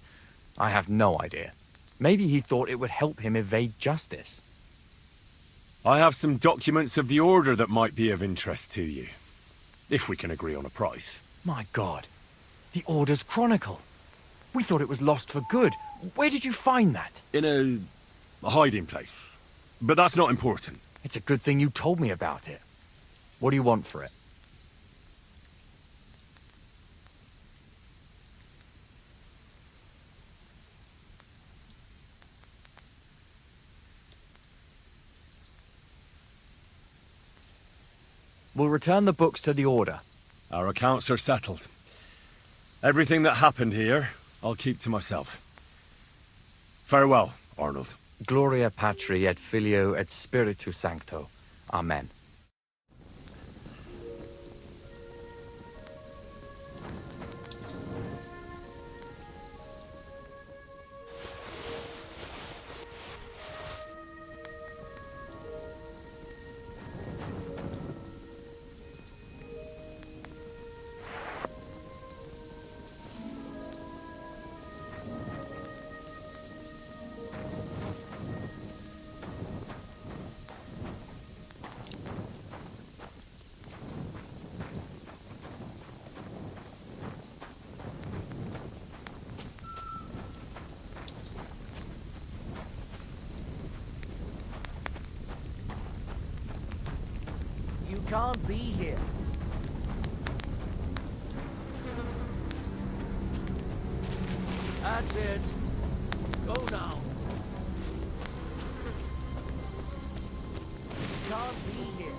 I have no idea. Maybe he thought it would help him evade justice. I have some documents of the Order that might be of interest to you. If we can agree on a price. My God. The Order's Chronicle. We thought it was lost for good. Where did you find that? In a hiding place. But that's not important. It's a good thing you told me about it. What do you want for it? We'll return the books to the Order. Our accounts are settled. Everything that happened here, I'll keep to myself. Farewell, Arnold. Gloria Patri et Filio et Spiritu Sancto. Amen. can't be here. That's it. Go now. He can't be here.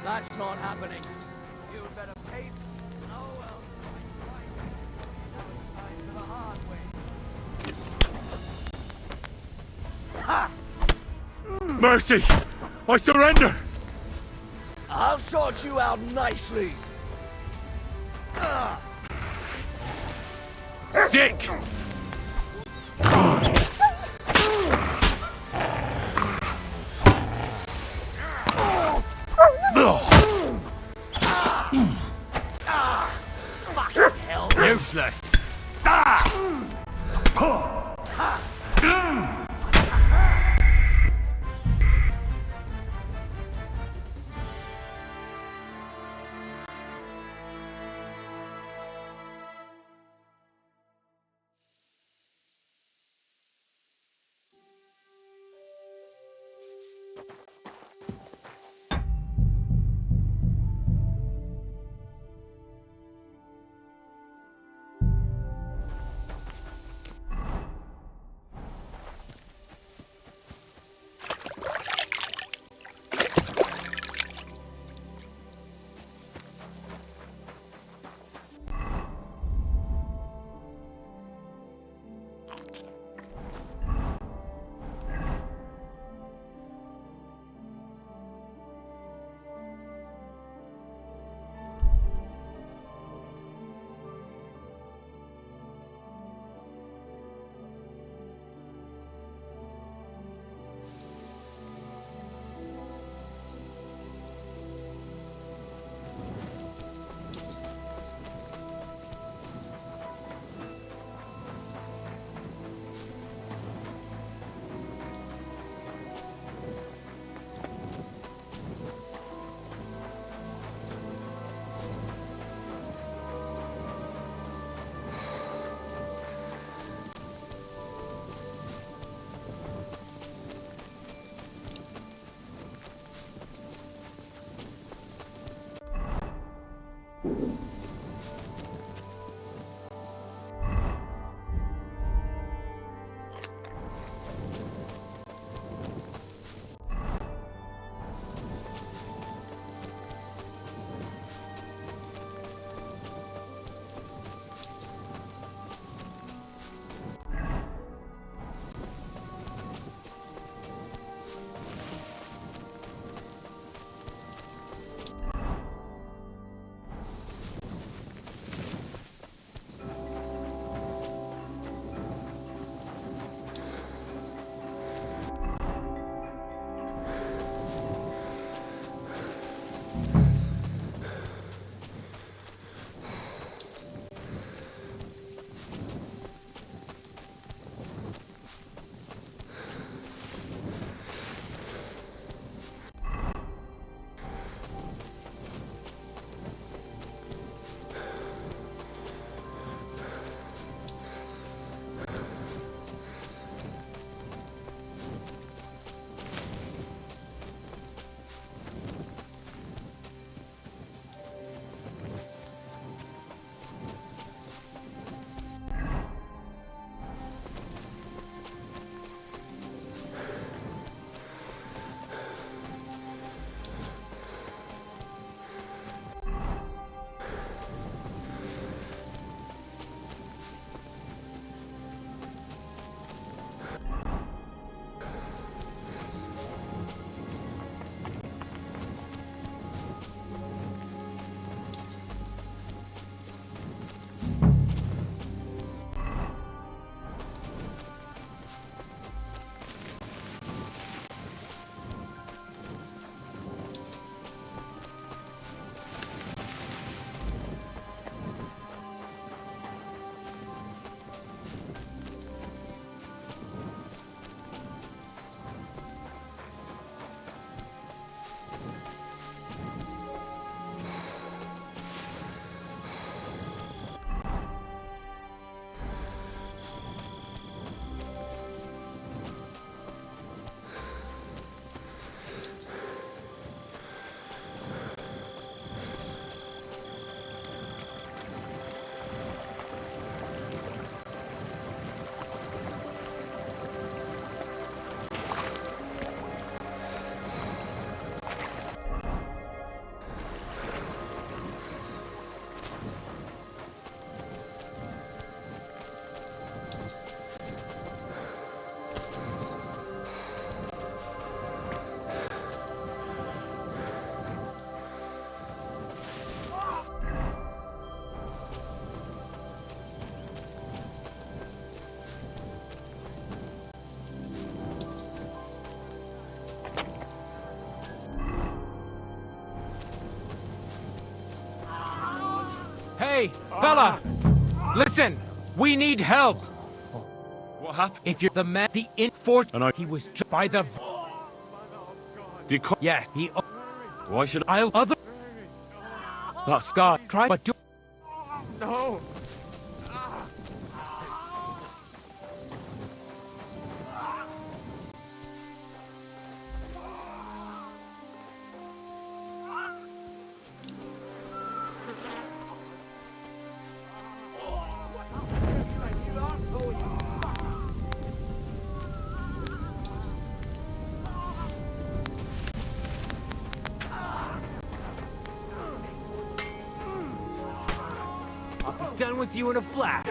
That's not happening. You'd better pay. Oh well. Time for the hard way. Ha! Mercy! I surrender! I'll sort you out nicely. Sick! Fucking hell. Useless! Fella! Listen! We need help! What happened? If you're the man, the fort, And he was by the... Yes, he... Why should I'll other... That's God, try but do... No. Done with you in a flash.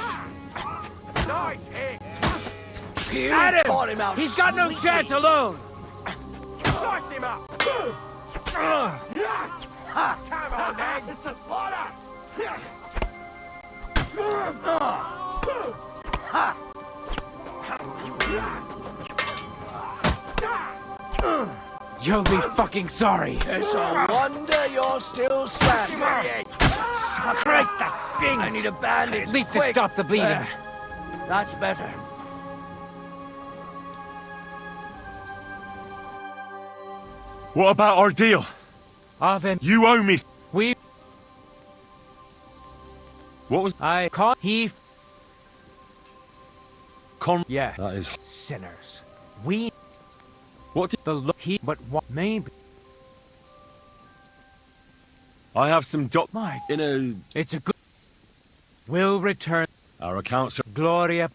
Nice hit. At him! Got him out. He's got no chance alone! Sliced him up. Come on, Ned. It's a slaughter. You'll be fucking sorry. It's a wonder you're still standing. Christ, that stings! I need a bandage. At least quick. to stop the bleeding. There. That's better. What about our deal? Oven. You owe me. We... What was... I caught... He... Yeah. That is... Sinners. We... What did... The look... He... But what... Maybe... I have some My... in a... It's a good... We'll return... Our accounts are... Gloria...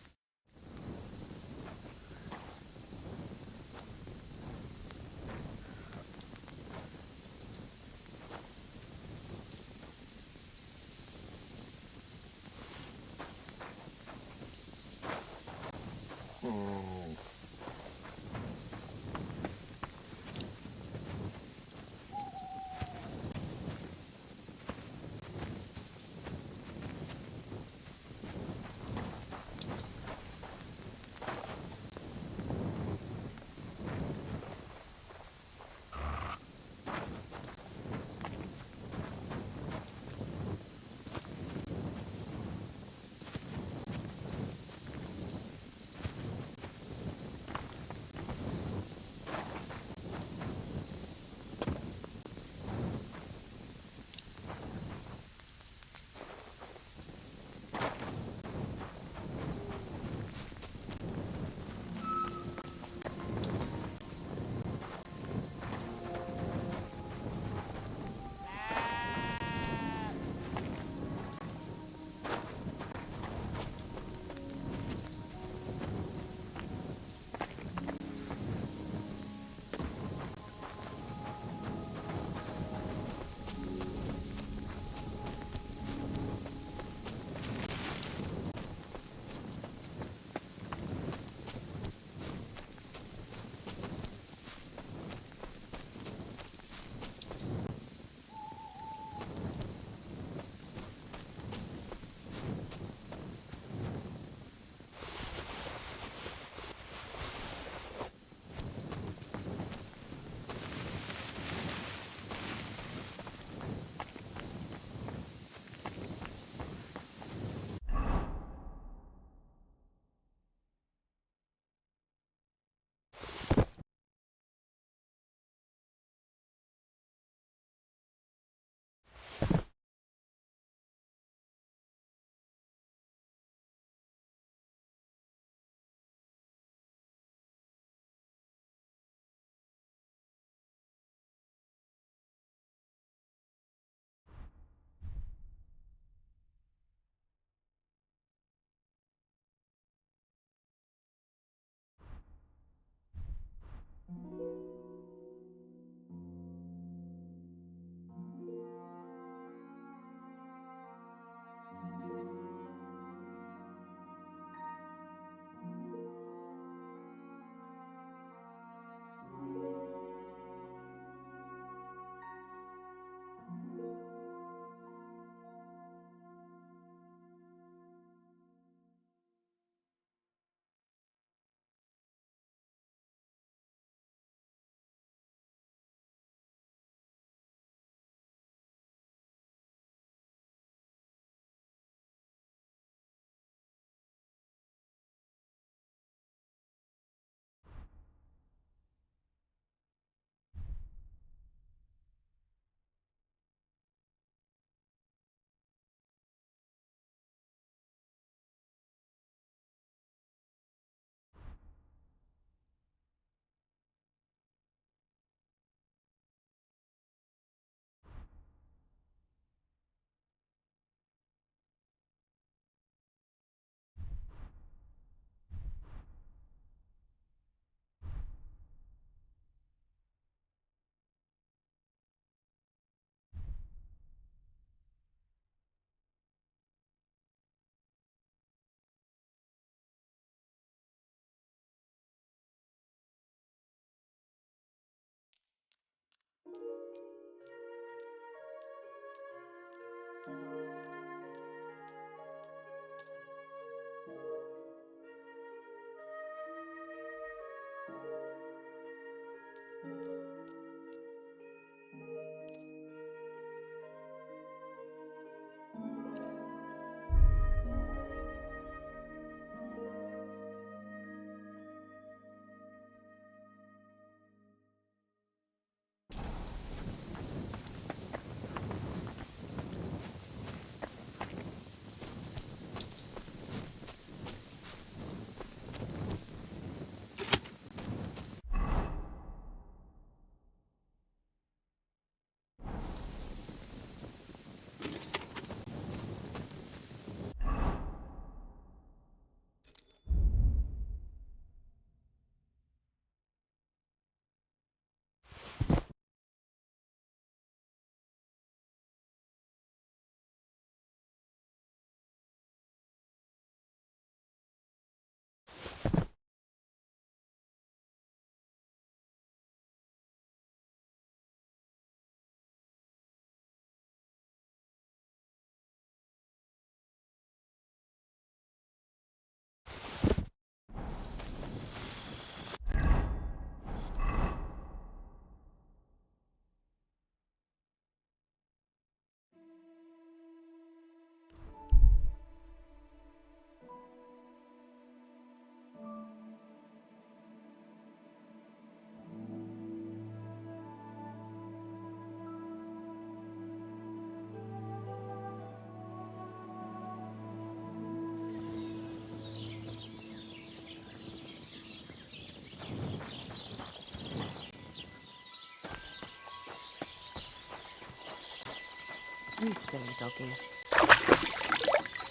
You silly doggy.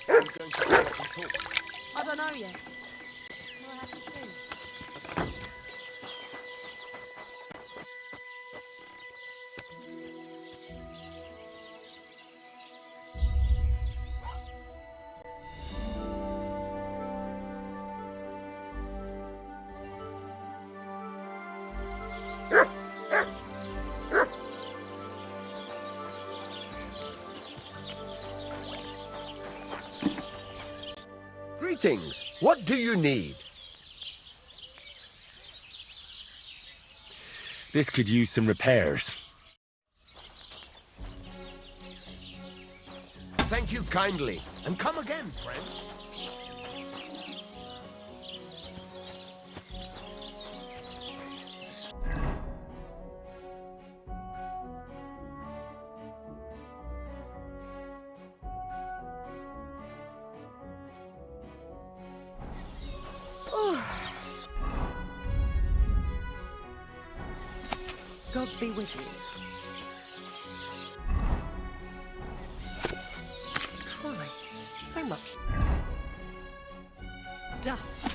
Are you going to let them talk? I don't know yet. We'll have to see. Greetings. What do you need? This could use some repairs. Thank you kindly. And come again, friend. God be with you. Christ, so much dust.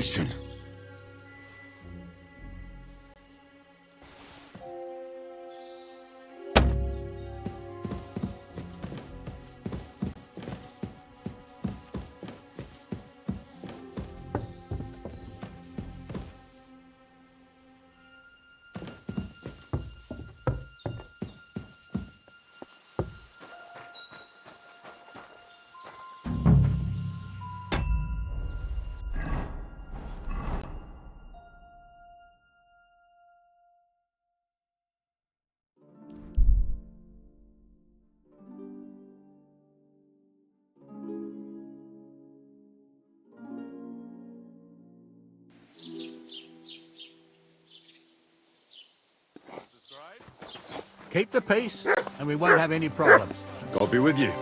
abomination. Keep the peace, and we won't have any problems. God be with you.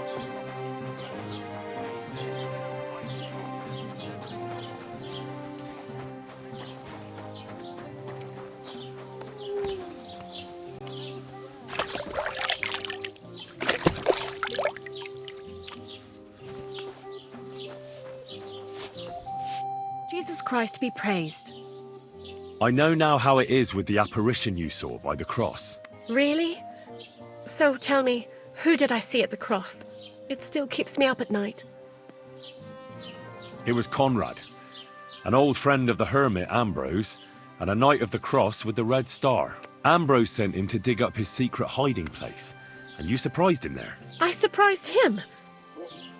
Jesus Christ be praised. I know now how it is with the apparition you saw by the cross. Really? So tell me, who did I see at the cross? It still keeps me up at night. It was Conrad, an old friend of the hermit Ambrose, and a knight of the cross with the red star. Ambrose sent him to dig up his secret hiding place, and you surprised him there. I surprised him.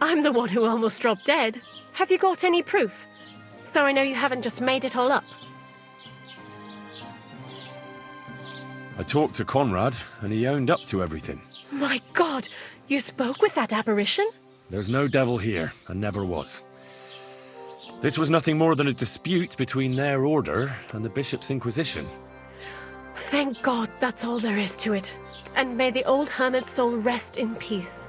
I'm the one who almost dropped dead. Have you got any proof? So I know you haven't just made it all up. I talked to Conrad, and he owned up to everything. My God, you spoke with that apparition? There's no devil here, and never was. This was nothing more than a dispute between their order and the Bishop's Inquisition. Thank God that's all there is to it. And may the old hermit's soul rest in peace.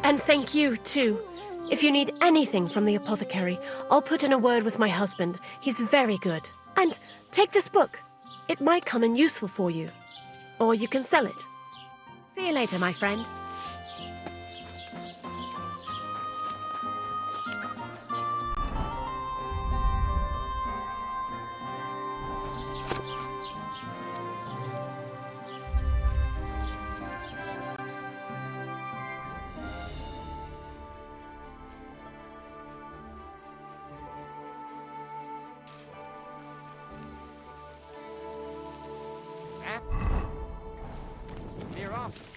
And thank you, too. If you need anything from the apothecary, I'll put in a word with my husband. He's very good. And take this book. It might come in useful for you. Or you can sell it. See you later, my friend. Clear off.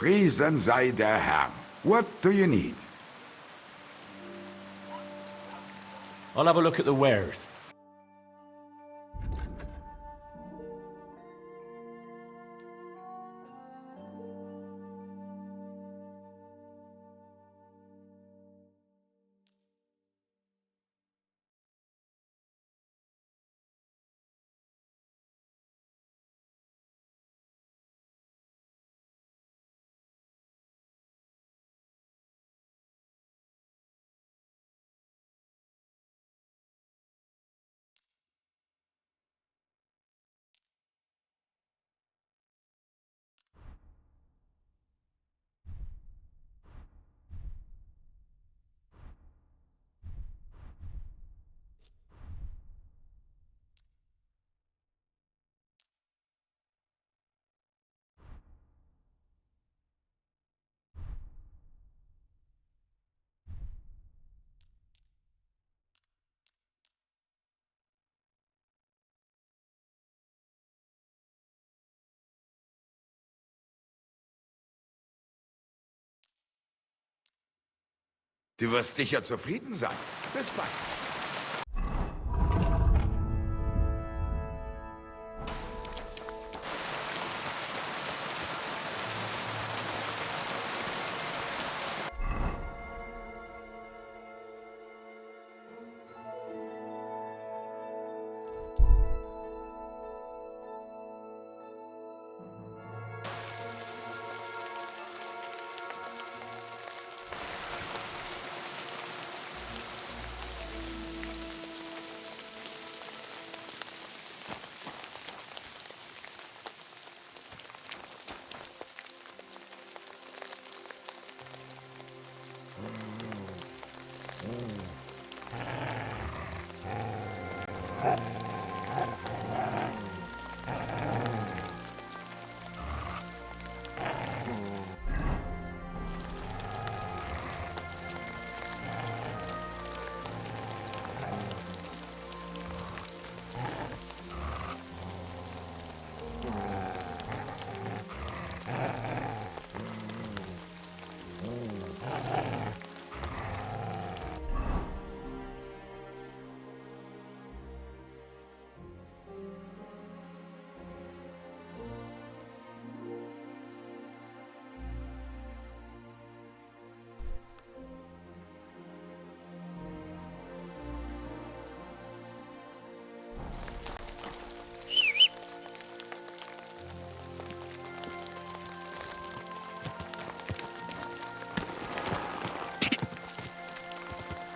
Gepriesen sei der Herr. What do you need? I'll have a look at the wares. Du wirst sicher zufrieden sein. Bis bald.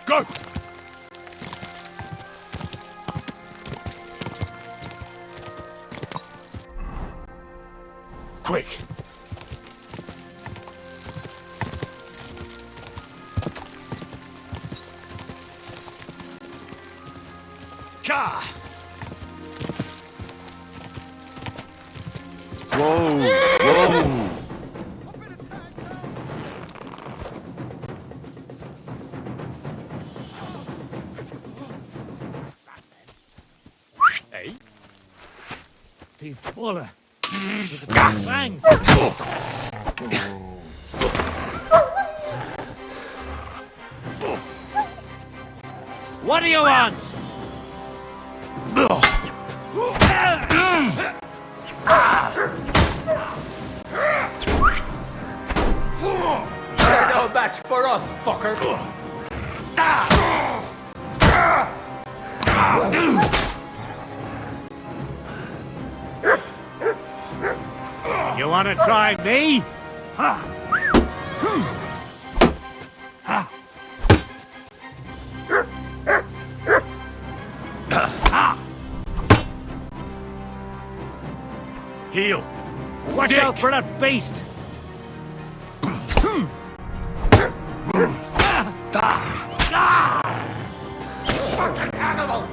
Go! Quick! Ka! Whoa! Whoa! Hey? Die Bulle. Bang! What do you want? They're no match for us, fucker. You wanna try me? Heal! Watch Stick. out for that beast! Fucking animal!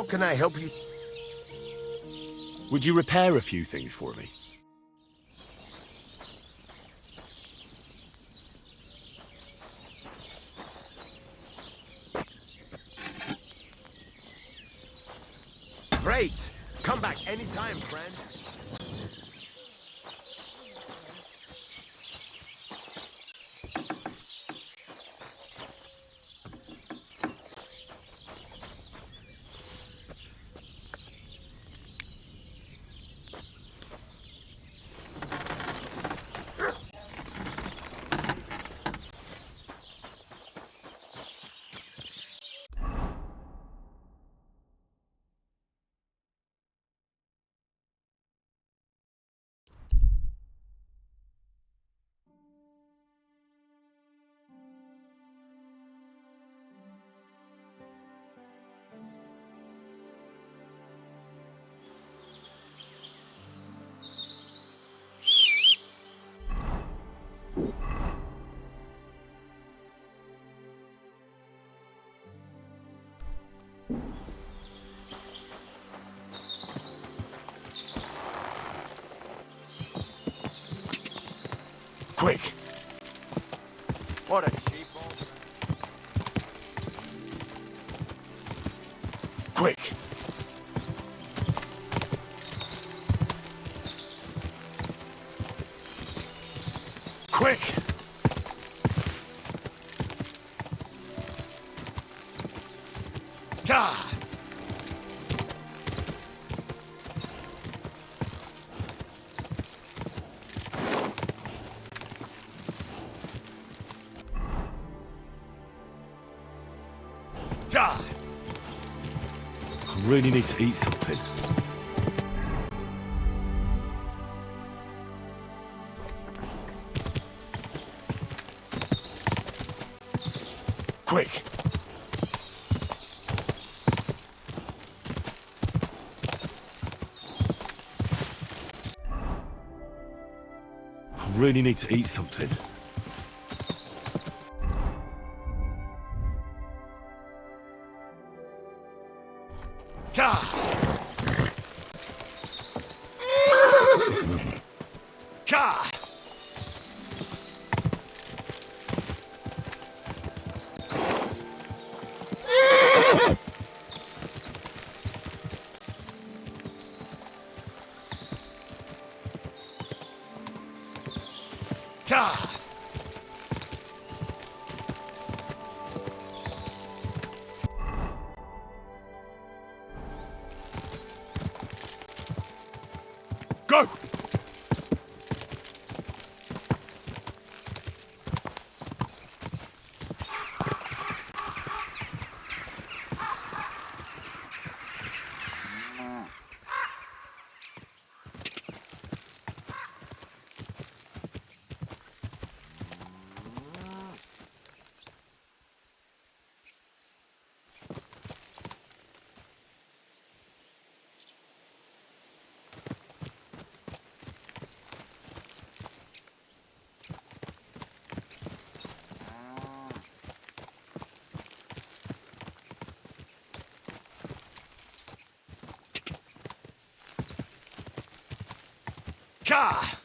How can I help you? Would you repair a few things for me? Great! Come back anytime, friend. Quick! What a sheep. Quick! Quick! God! God! I really need to eat something. Quick! I really need to eat something. God! God! God! Go! God!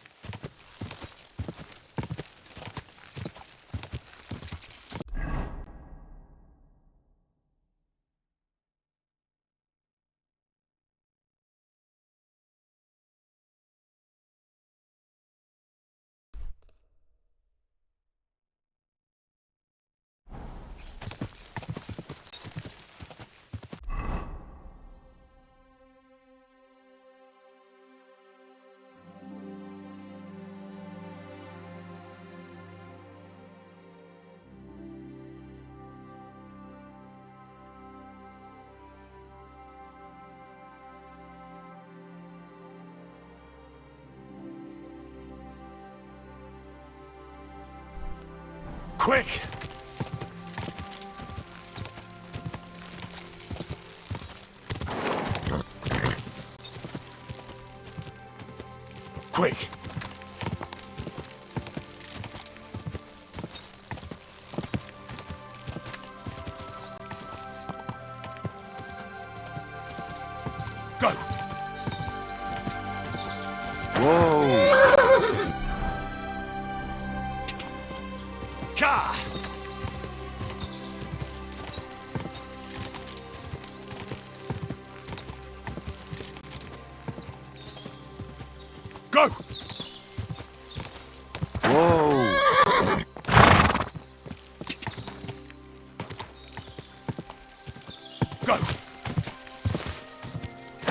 Quick! Quick! Whoa! Ka! Go! Whoa! Go!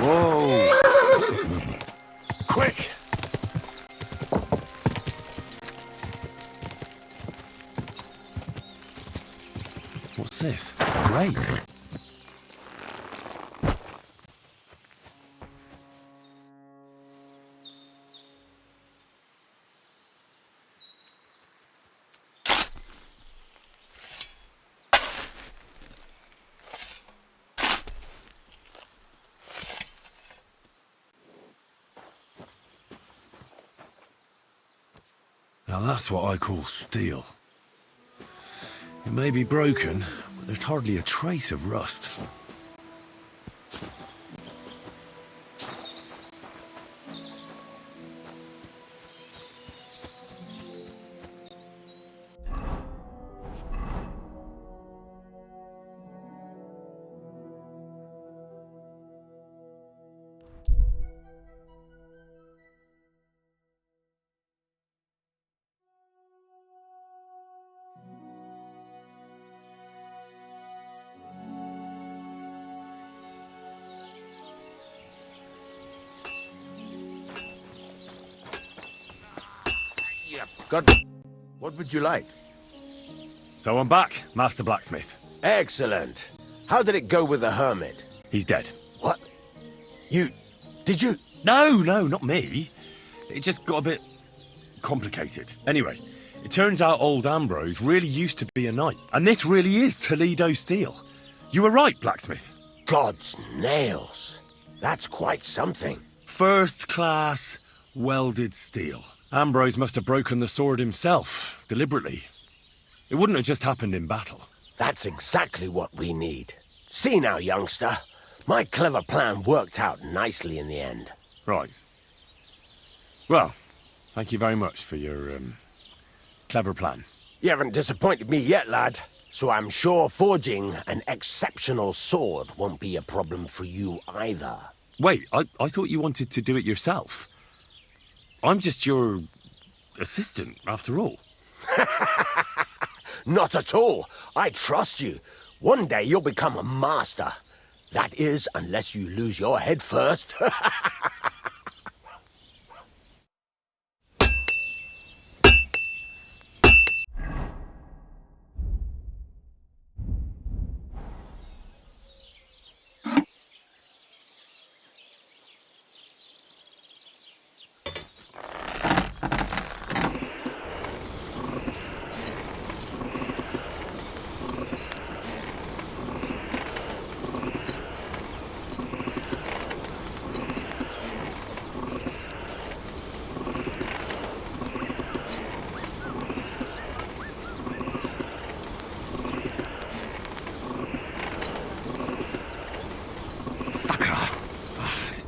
Whoa! Quick! What's this? Grape? Now that's what I call steel. It may be broken, but there's hardly a trace of rust. Got... What would you like? So I'm back, Master Blacksmith. Excellent. How did it go with the hermit? He's dead. What? Did you? No, not me. It just got a bit complicated. Anyway, it turns out old Ambrose really used to be a knight. And this really is Toledo steel. You were right, Blacksmith. God's nails. That's quite something. First class welded steel. Ambrose must have broken the sword himself, deliberately. It wouldn't have just happened in battle. That's exactly what we need. See now, youngster. My clever plan worked out nicely in the end. Right. Well, thank you very much for your, clever plan. You haven't disappointed me yet, lad. So I'm sure forging an exceptional sword won't be a problem for you either. Wait, I thought you wanted to do it yourself. I'm just your assistant, after all. Not at all. I trust you. One day you'll become a master. That is, unless you lose your head first.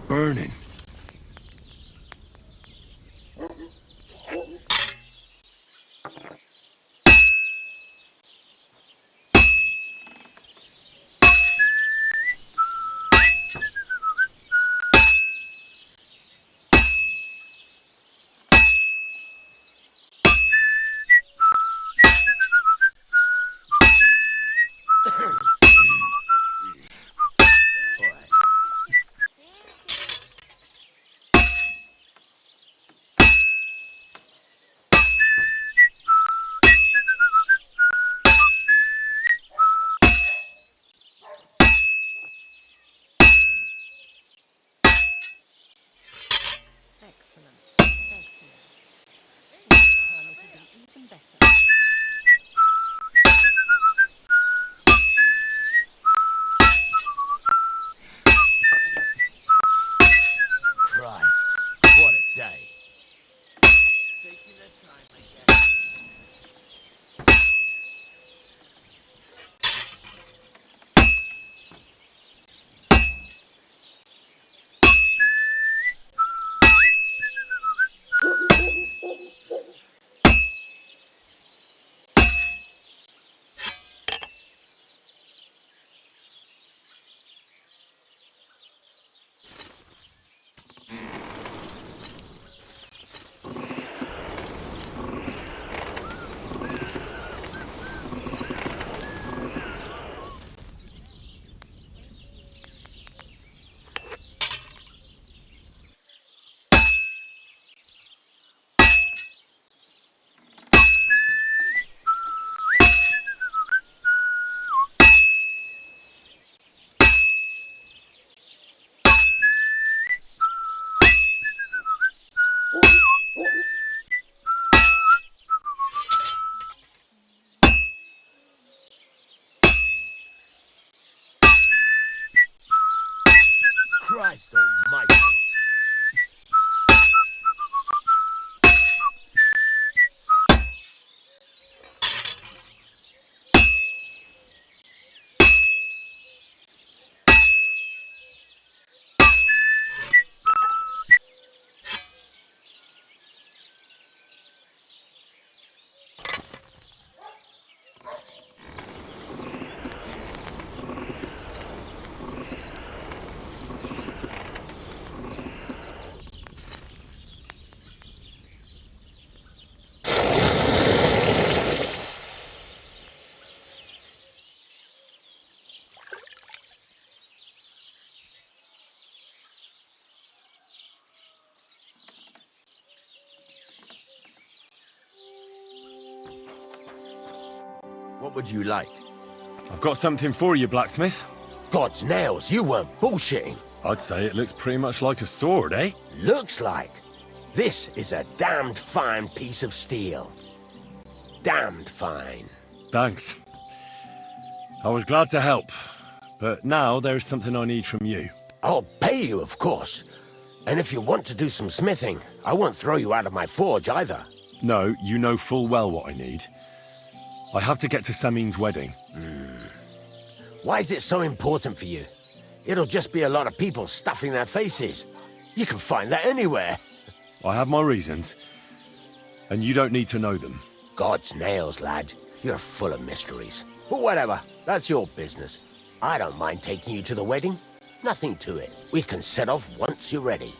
Burning. What would you like? I've got something for you, blacksmith. God's nails, you weren't bullshitting. I'd say it looks pretty much like a sword, eh? Looks like. This is a damned fine piece of steel. Damned fine. Thanks. I was glad to help, but now there's something I need from you. I'll pay you, of course. And if you want to do some smithing, I won't throw you out of my forge either. No, you know full well what I need. I have to get to Samin's wedding. Why is it so important for you? It'll just be a lot of people stuffing their faces. You can find that anywhere. I have my reasons, and you don't need to know them. God's nails, lad. You're full of mysteries. But whatever, that's your business. I don't mind taking you to the wedding. Nothing to it. We can set off once you're ready.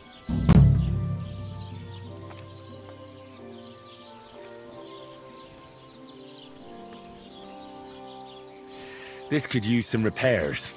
This could use some repairs.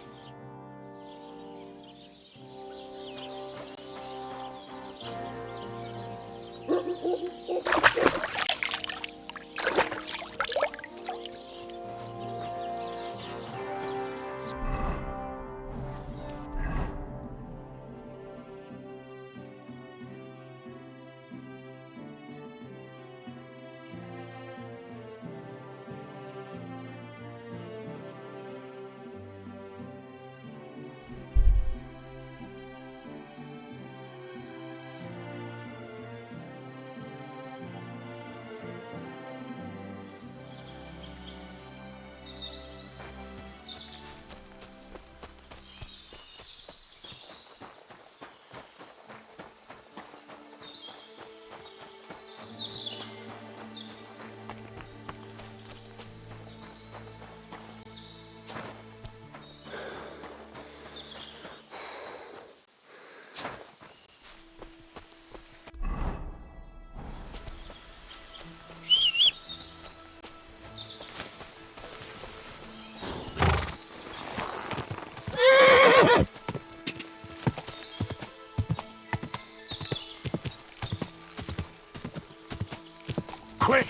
Quick!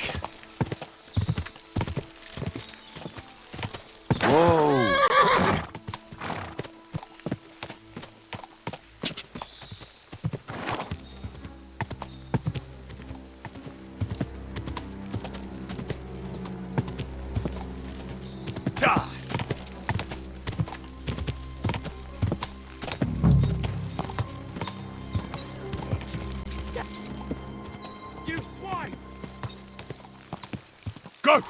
Whoa! You swine! Go!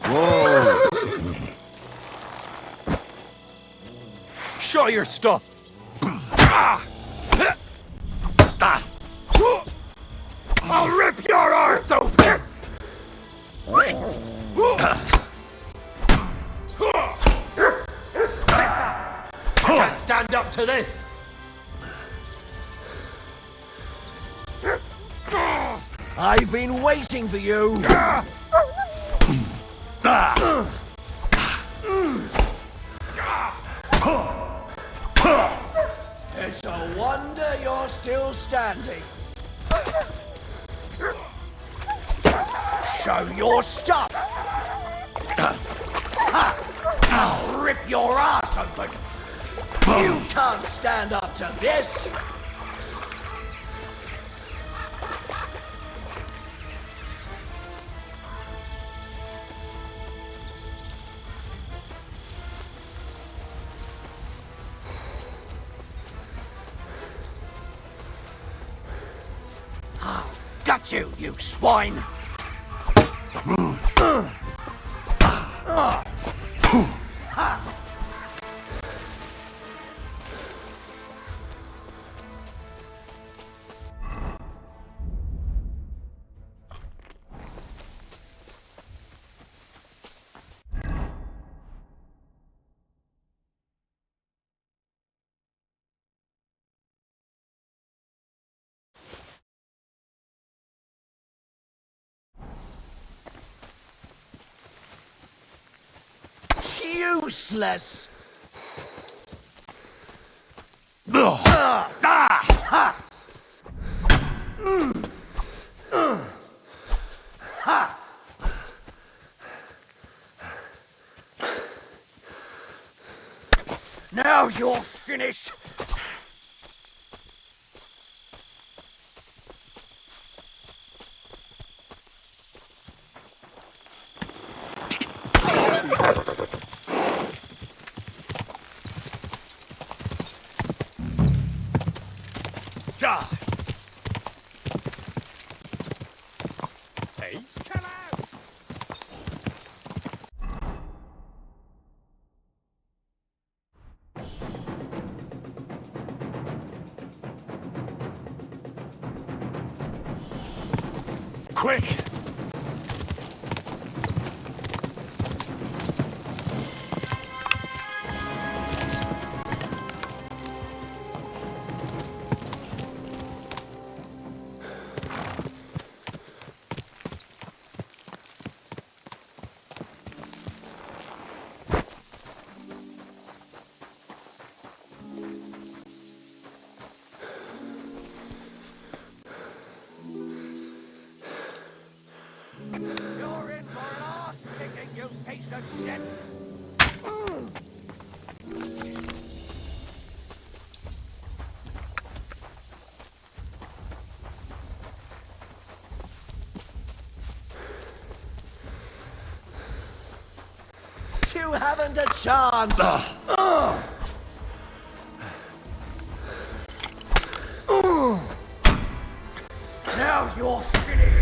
Whoa! Show your stuff! I'll rip your arse open! Can't stand up to this! I've been waiting for you! It's a wonder you're still standing. Show your stuff! I'll rip your ass open! You can't stand up to this! Got you, you swine! Useless! Now you're finished. Hey, come out! Quick! You're in for an ass kicking, you piece of shit! You haven't a chance! Now you're finished!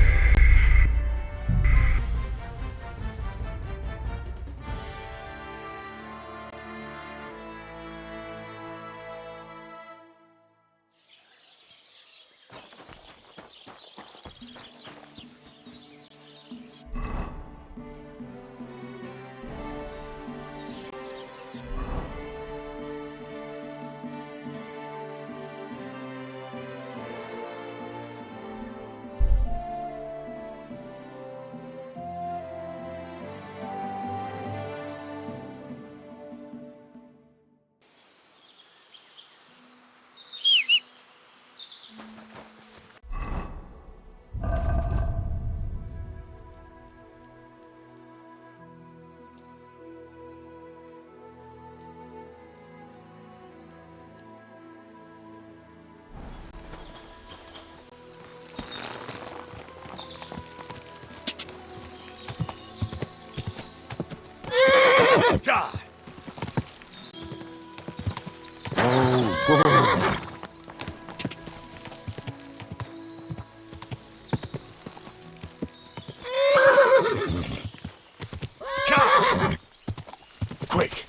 Quick!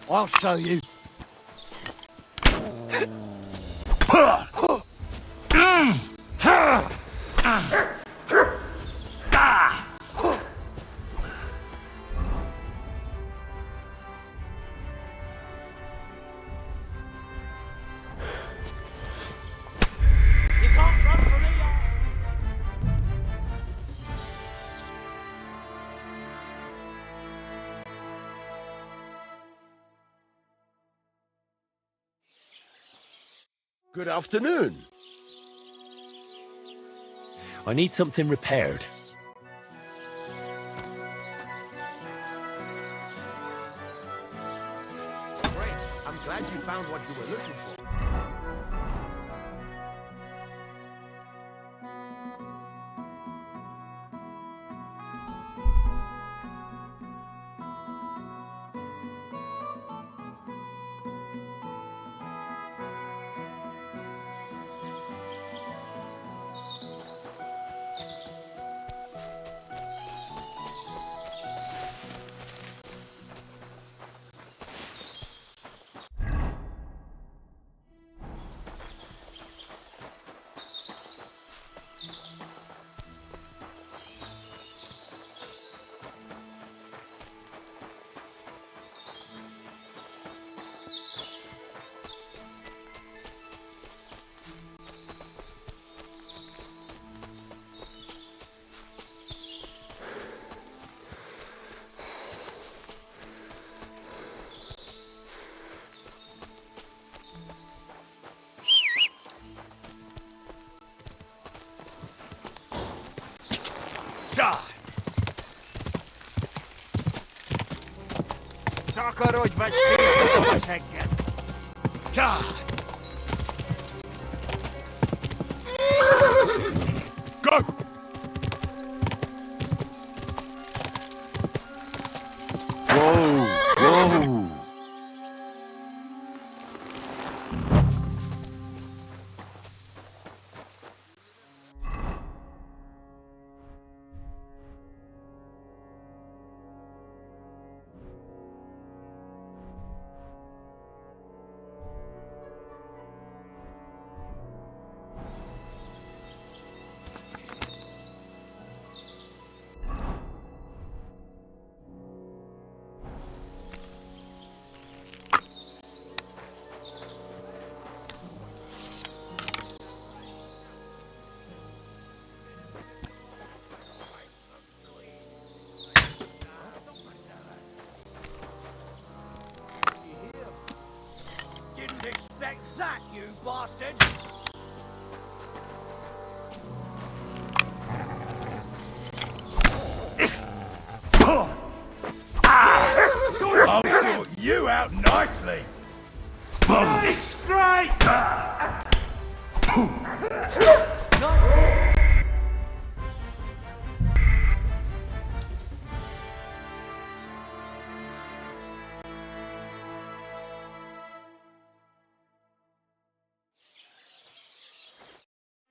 I'll show you. You can't run from me. Good afternoon. I need something repaired. Great. I'm glad you found what you were looking for. Takarodj meg szétszedom a segget! Go! Whoa! Whoa! Didn't expect that, you bastard! I'll sort you out nicely. Straight!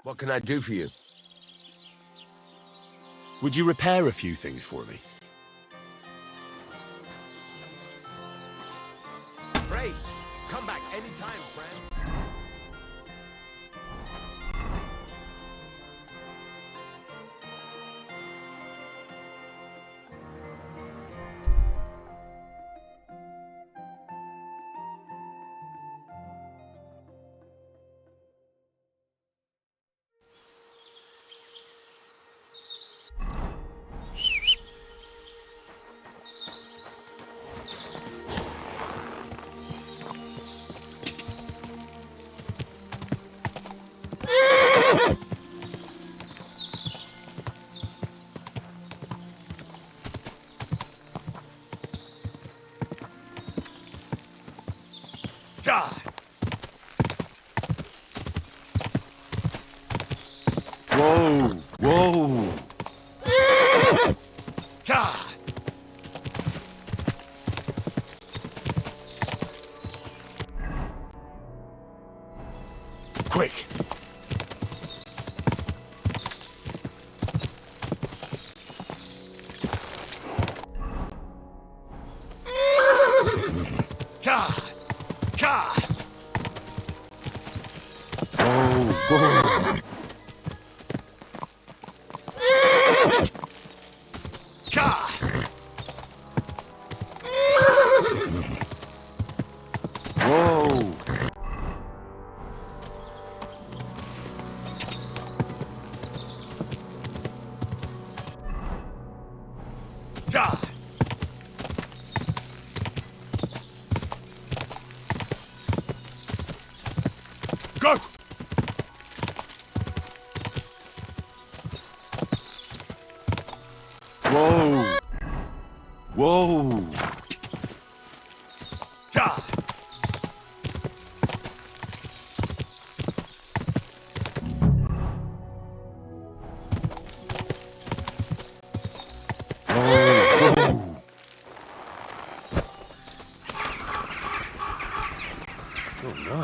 What can I do for you? Would you repair a few things for me? Great. Come back anytime, friend. Whoa! Whoa! Quick! Whoa! Whoa! Go! Whoa! Whoa! Oh no.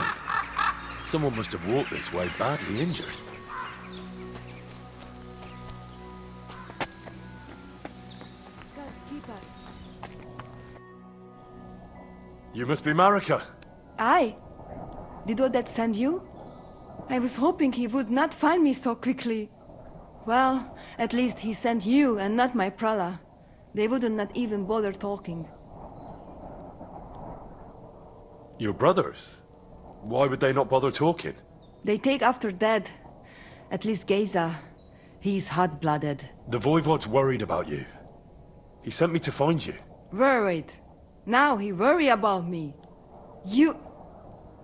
Someone must have walked this way badly injured. You must be Marika. Aye. Did Odette send you? I was hoping he would not find me so quickly. Well, at least he sent you and not my prala. They wouldn't not even bother talking. Your brothers? Why would they not bother talking? They take after dead. At least Geza. He's hot-blooded. The Voivod's worried about you. He sent me to find you. Worried. Now he worry about me. You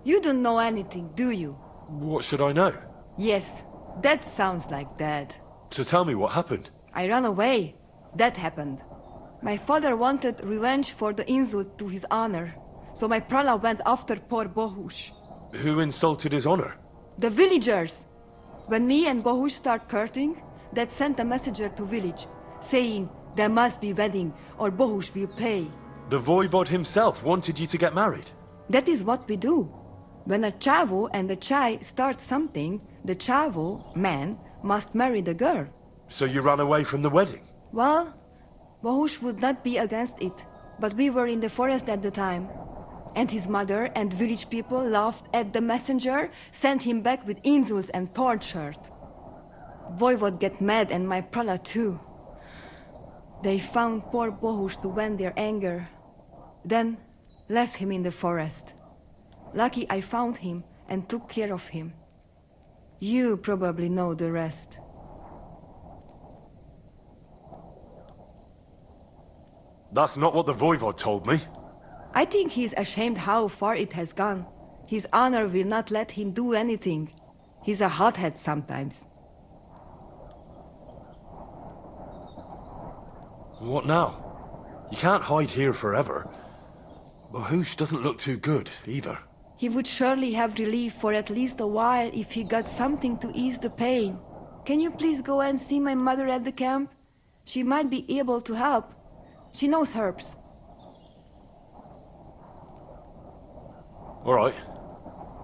don't know anything, do you? What should I know? Yes, that sounds like Dad. So tell me what happened. I ran away. That happened. My father wanted revenge for the insult to his honor, so my prala went after poor Bohush. Who insulted his honor? The villagers! When me and Bohush start courting, Dad sent a messenger to village, saying there must be wedding or Bohush will pay. The voivod himself wanted you to get married? That is what we do. When a chavo and a chai start something, the chavo, man, must marry the girl. So you ran away from the wedding? Well, Bohush would not be against it, but we were in the forest at the time. And his mother and village people laughed at the messenger, sent him back with insults and torture. Voivod get mad and my prala too. They found poor Bohush to vent their anger, then left him in the forest. Lucky I found him and took care of him. You probably know the rest. That's not what the voivod told me. I think he's ashamed how far it has gone. His honor will not let him do anything. He's a hothead sometimes. What now? You can't hide here forever. Bahush doesn't look too good, either. He would surely have relief for at least a while if he got something to ease the pain. Can you please go and see my mother at the camp? She might be able to help. She knows herbs. All right.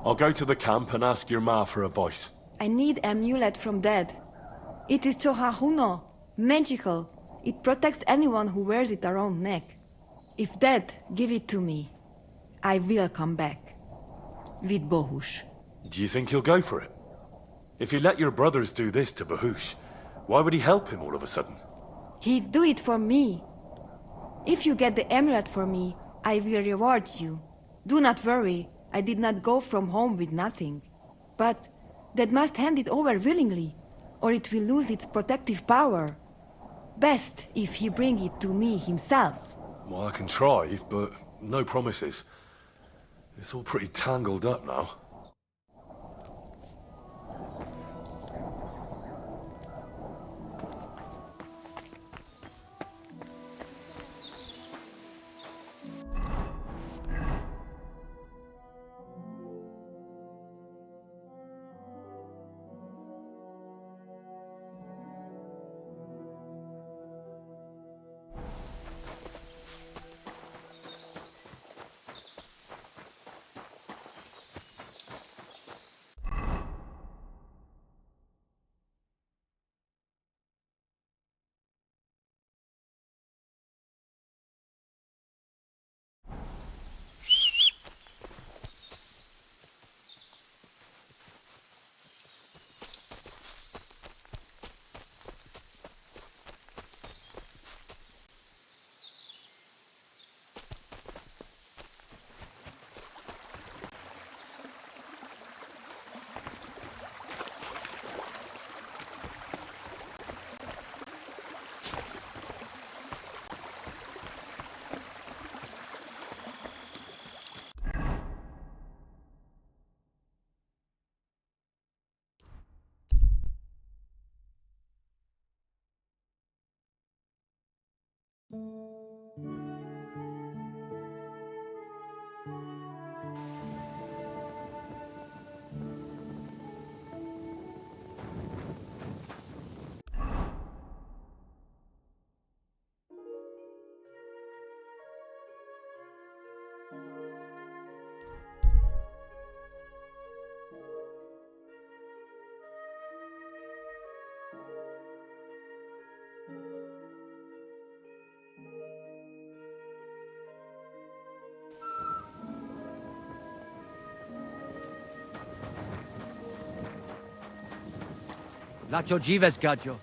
I'll go to the camp and ask your ma for a voice. I need an amulet from Dad. It is Chohahuno, magical. It protects anyone who wears it around neck. If Dad give it to me, I will come back. With Bohush. Do you think he'll go for it? If he let your brothers do this to Bahush, why would he help him all of a sudden? He'd do it for me. If you get the amulet for me, I will reward you. Do not worry, I did not go from home with nothing. But Dad must hand it over willingly, or it will lose its protective power. Best if he bring it to me himself. Well, I can try, but no promises. It's all pretty tangled up now. Lacho Jives, Gajo.